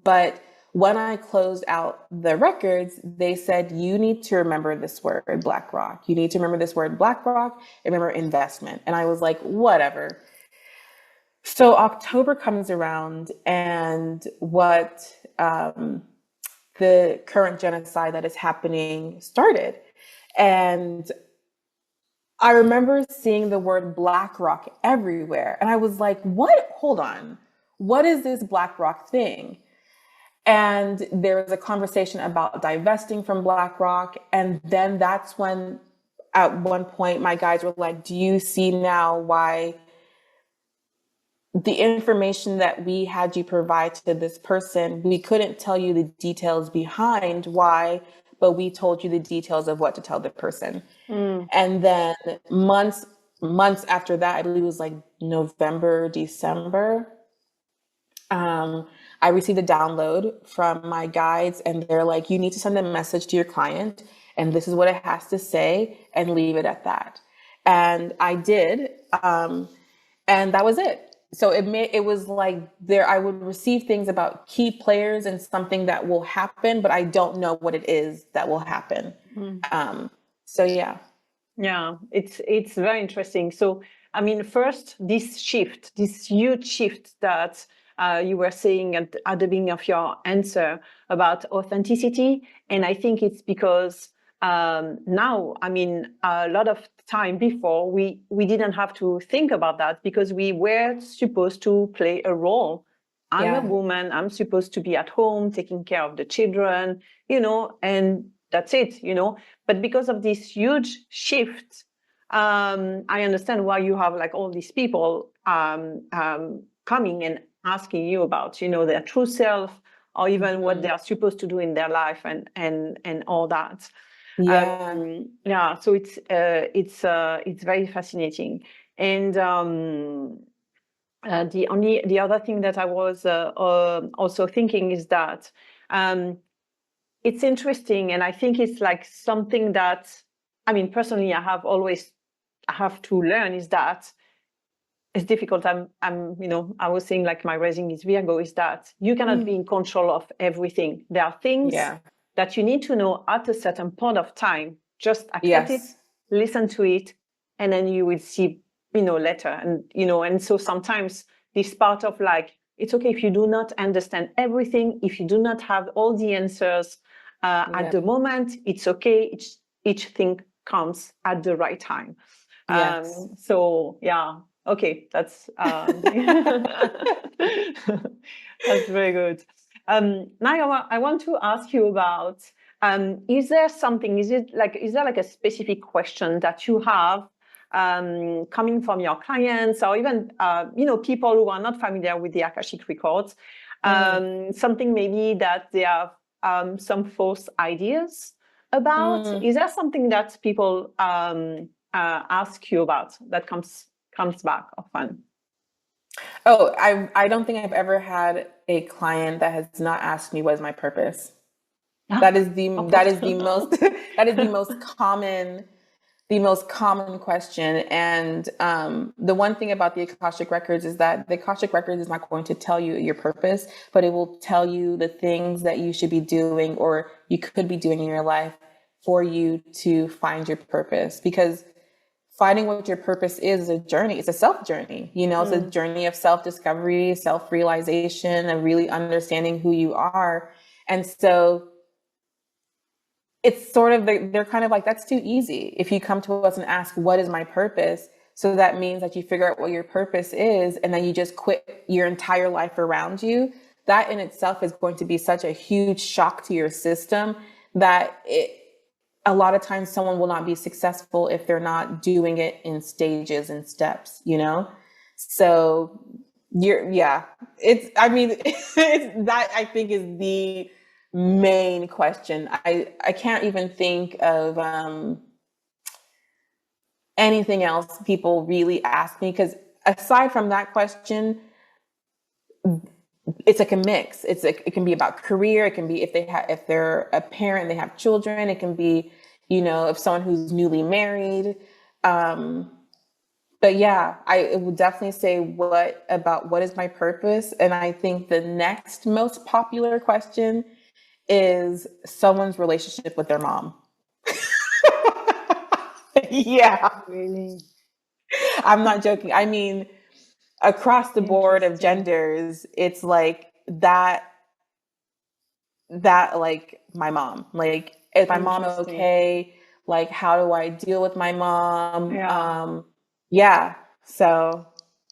but when I closed out the records, they said, you need to remember this word BlackRock. You need to remember this word BlackRock, remember investment. And I was like, whatever. So October comes around, and what the current genocide that is happening started. And I remember seeing the word BlackRock everywhere. And I was like, what? Hold on. What is this BlackRock thing? And there was a conversation about divesting from BlackRock. And then that's when, at one point, my guys were like, do you see now why the information that we had you provide to this person, we couldn't tell you the details behind why, but we told you the details of what to tell the person. And then months after that, I believe it was November, December, I received a download from my guides, and they're like, you need to send a message to your client, and this is what it has to say, and leave it at that. And I did, and that was it. So it was I would receive things about key players and something that will happen, but I don't know what it is that will happen. So yeah. Yeah, it's very interesting. So, I mean, first, this huge shift that you were saying at the beginning of your answer about authenticity. And I think it's because now, I mean, a lot of time before, we didn't have to think about that because we were supposed to play a role. I'm a woman, I'm supposed to be at home, taking care of the children, and that's it, But because of this huge shift, I understand why you have all these people coming and asking you about, their true self, or even what they are supposed to do in their life, and all that. Yeah. So it's very fascinating. And the other thing that I was also thinking is that it's interesting, and I think it's something that, I mean, personally, I have to learn is that it's difficult. I was saying my rising is Virgo, is that you cannot be in control of everything. There are things that you need to know at a certain point of time. Just accept it, listen to it, and then you will see, later. And so sometimes this part of it's okay if you do not understand everything, if you do not have all the answers at the moment, it's okay. Each thing comes at the right time. So yeah, okay, that's that's very good. Now I want to ask you about is there something, is there like a specific question that you have coming from your clients, or even, people who are not familiar with the Akashic Records, something maybe that they have some false ideas about? Is there something that people ask you about that comes back often? Oh, I don't think I've ever had a client that has not asked me what is my purpose. That is the most that is the most common question. And the one thing about the Akashic Records is that the Akashic Records is not going to tell you your purpose, but it will tell you the things that you should be doing or you could be doing in your life for you to find your purpose. Because finding what your purpose is a journey. It's a self journey. It's a journey of self-discovery, self-realization, and really understanding who you are. And so it's sort of, they're kind of like, that's too easy. If you come to us and ask, what is my purpose? So that means that you figure out what your purpose is, and then you just quit your entire life around you. That in itself is going to be such a huge shock to your system that a lot of times someone will not be successful if they're not doing it in stages and steps, So it's that I think is the main question. I can't even think of anything else people really ask me, because aside from that question, it's like a mix. It can be about career. It can be if they're a parent, they have children. It can be, if someone who's newly married. But yeah, I would definitely say what is my purpose? And I think the next most popular question is someone's relationship with their mom. Yeah. Really? I'm not joking. I mean, across the board of genders, it's like that like my mom, like, is my mom okay? Like, how do I deal with my mom? So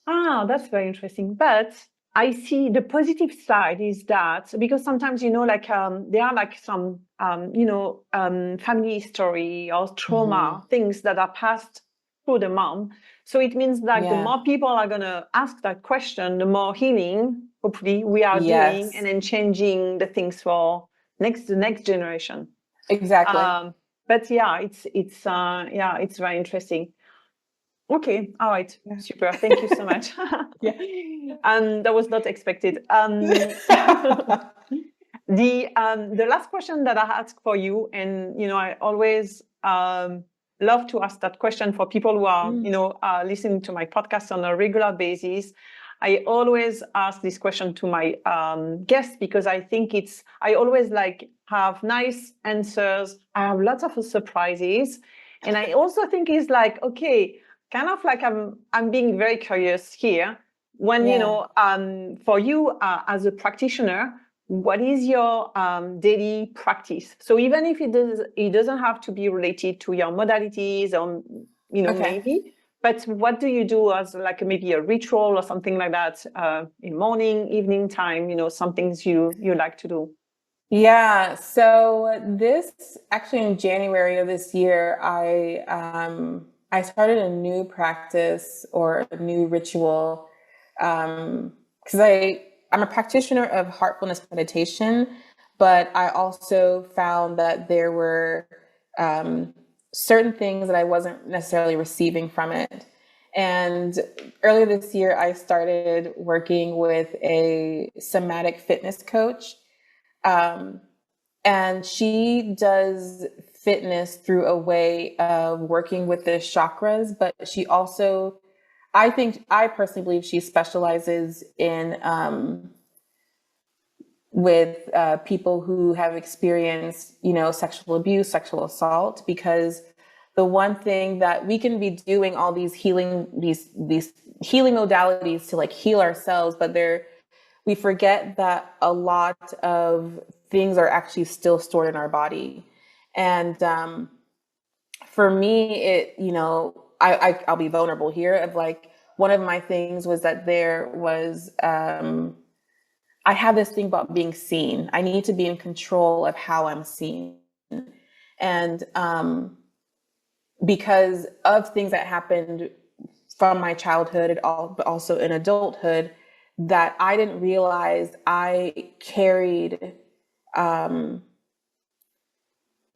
that's very interesting. But I see the positive side is that, because sometimes there are like some family history or trauma things that are passed through the mom. So it means that the more people are going to ask that question, the more healing, hopefully, we are doing, and then changing the things for the next generation. Exactly. But it's very interesting. Okay, all right, super. Thank you so much. That was not expected. The last question that I ask for you, and I always love to ask that question for people who are listening to my podcast on a regular basis. I always ask this question to my guests, because I think I always have nice answers. I have lots of surprises, and I also think it's like, okay, kind of like I'm being very curious here. When for you as a practitioner, what is your daily practice? So even if it doesn't have to be related to your modalities, or maybe, but what do you do as like maybe a ritual or something like that in morning, evening time? Some things you like to do. Yeah. So actually in January of this year, I started a new practice or a new ritual, because I'm a practitioner of heartfulness meditation, but I also found that there were certain things that I wasn't necessarily receiving from it. And earlier this year, I started working with a somatic fitness coach, and she does fitness through a way of working with the chakras, but she also, I personally believe she specializes in with people who have experienced, sexual abuse, sexual assault, because the one thing that we can be doing all these healing modalities to heal ourselves, but we forget that a lot of things are actually still stored in our body. And for me, I'll be vulnerable here, of one of my things was that there was, I have this thing about being seen. I need to be in control of how I'm seen. And because of things that happened from my childhood but also in adulthood, that I didn't realize I carried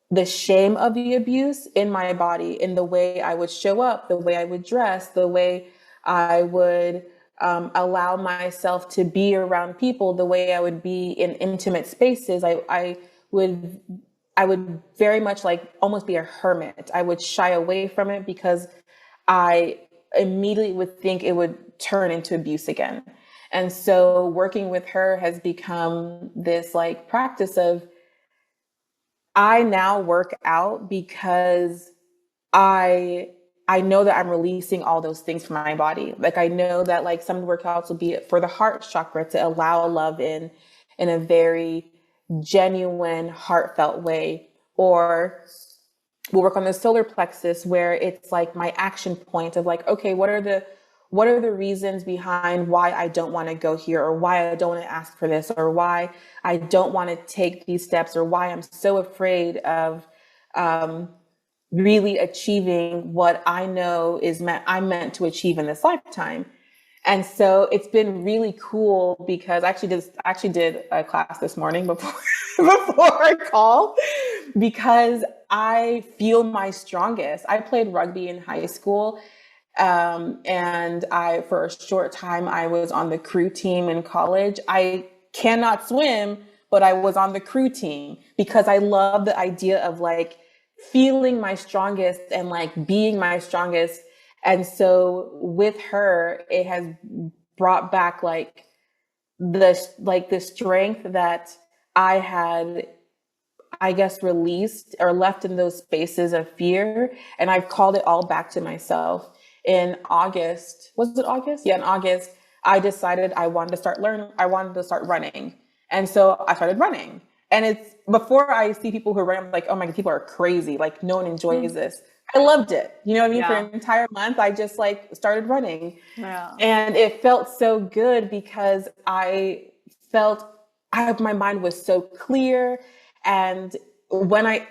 the shame of the abuse in my body, in the way I would show up, the way I would dress, the way I would allow myself to be around people, the way I would be in intimate spaces. I would very much like almost be a hermit. I would shy away from it because I immediately would think it would turn into abuse again. And so working with her has become this like practice of, I now work out because I know that I'm releasing all those things from my body. Like I know that like some workouts will be for the heart chakra to allow love in a very genuine, heartfelt way. Or we'll work on the solar plexus where it's like my action point of like, okay, what are the reasons behind why I don't want to go here, or why I don't want to ask for this, or why I don't want to take these steps, or why I'm so afraid of really achieving what I know I'm meant to achieve in this lifetime. And so it's been really cool because I actually did a class this morning before I called, because I feel my strongest. I played rugby in high school. And for a short time, I was on the crew team in college. I cannot swim, but I was on the crew team because I love the idea of like feeling my strongest and like being my strongest. And so with her, it has brought back like the strength that I had, I guess, released or left in those spaces of fear. And I've called it all back to myself. In August, was it August? Yeah, in August, I decided I wanted to start running. And so I started running. And it's before I see people who run, I'm like, oh my God, people are crazy. Like no one enjoys this. I loved it. You know what I mean? Yeah. For an entire month, I just like started running. Yeah. And it felt so good because I felt my mind was so clear. And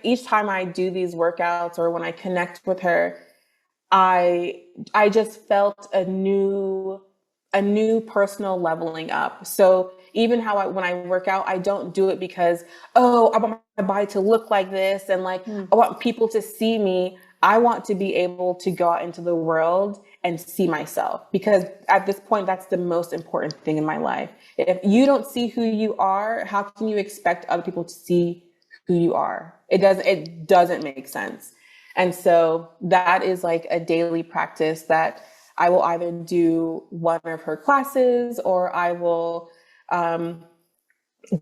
each time I do these workouts or when I connect with her, I just felt a new personal leveling up. So even when I work out, I don't do it because, oh, I want my body to look like this. And like, I want people to see me. I want to be able to go out into the world and see myself, because at this point, that's the most important thing in my life. If you don't see who you are, how can you expect other people to see who you are? It doesn't make sense. And so that is like a daily practice that I will either do one of her classes, or I will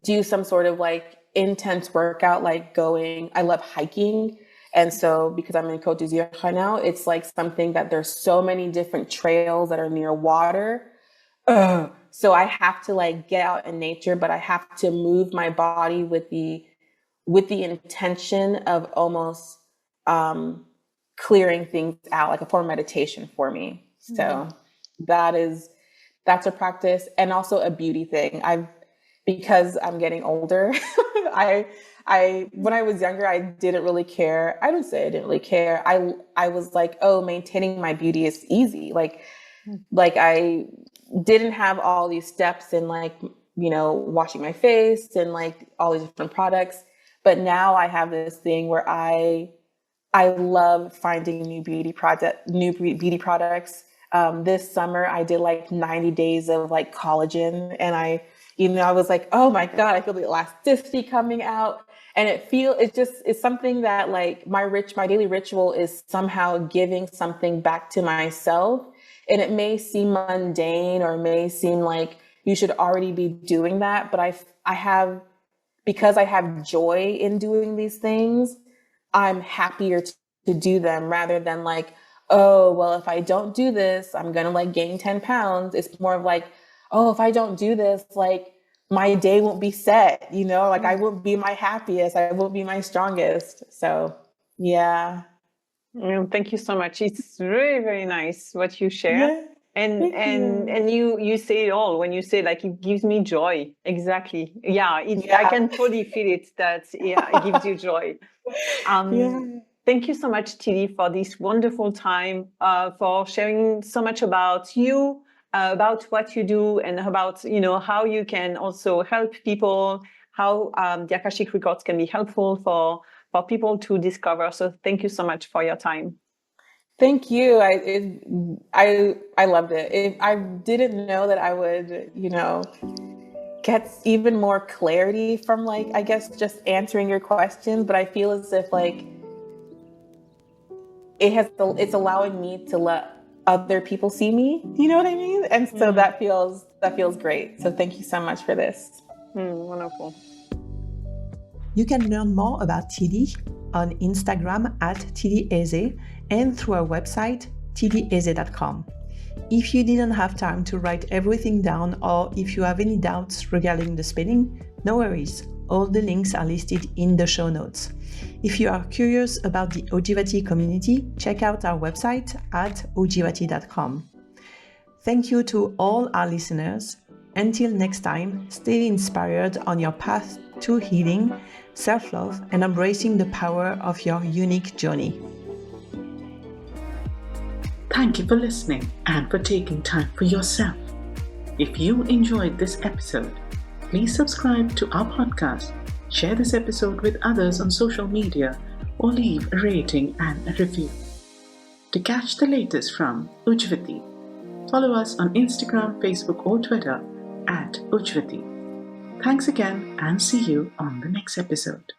do some sort of like intense workout, like I love hiking. And so because I'm in Côte d'Ivoire now, it's like something that there's so many different trails that are near water. So I have to like get out in nature, but I have to move my body with the intention of almost clearing things out, like a form of meditation for me. So that's a practice, and also a beauty thing. Because I'm getting older, when I was younger, I didn't really care. I don't say I didn't really care. I was like, oh, maintaining my beauty is easy. Like I didn't have all these steps in like, washing my face and like all these different products. But now I have this thing where I love finding new beauty products. This summer I did like 90 days of like collagen, and I was like, oh my God, I feel the elasticity coming out. And it's something that like my daily ritual is somehow giving something back to myself. And it may seem mundane, or may seem like you should already be doing that. But because I have joy in doing these things, I'm happier to do them, rather than like, oh, well, if I don't do this, I'm going to like gain 10 pounds. It's more of like, oh, if I don't do this, like my day won't be set, like I won't be my happiest. I won't be my strongest. So, yeah. Thank you so much. It's very, very nice what you share. Yeah. And you say it all when you say like, it gives me joy. Exactly. Yeah. I can totally feel it, that it gives you joy. Yeah. Thank you so much, Tillie, for this wonderful time, for sharing so much about you, about what you do, and about how you can also help people, how the Akashic Records can be helpful for people to discover. So thank you so much for your time. Thank you. I loved it. I didn't know that I would, get even more clarity from I guess just answering your questions, but I feel as if it's allowing me to let other people see me. You know what I mean? And so that feels great. So thank you so much for this. Wonderful. You can learn more about Tillie on Instagram at Tillie Eze and through our website, tillieeze.com. If you didn't have time to write everything down, or if you have any doubts regarding the spelling, no worries. All the links are listed in the show notes. If you are curious about the Ujjivati community, check out our website at ujjivati.com. Thank you to all our listeners. Until next time, stay inspired on your path to healing, self-love, and embracing the power of your unique journey. Thank you for listening and for taking time for yourself. If you enjoyed this episode, please subscribe to our podcast, share this episode with others on social media, or leave a rating and a review. To catch the latest from Ujjivati, follow us on Instagram, Facebook, or Twitter at Ujjivati. Thanks again and see you on the next episode.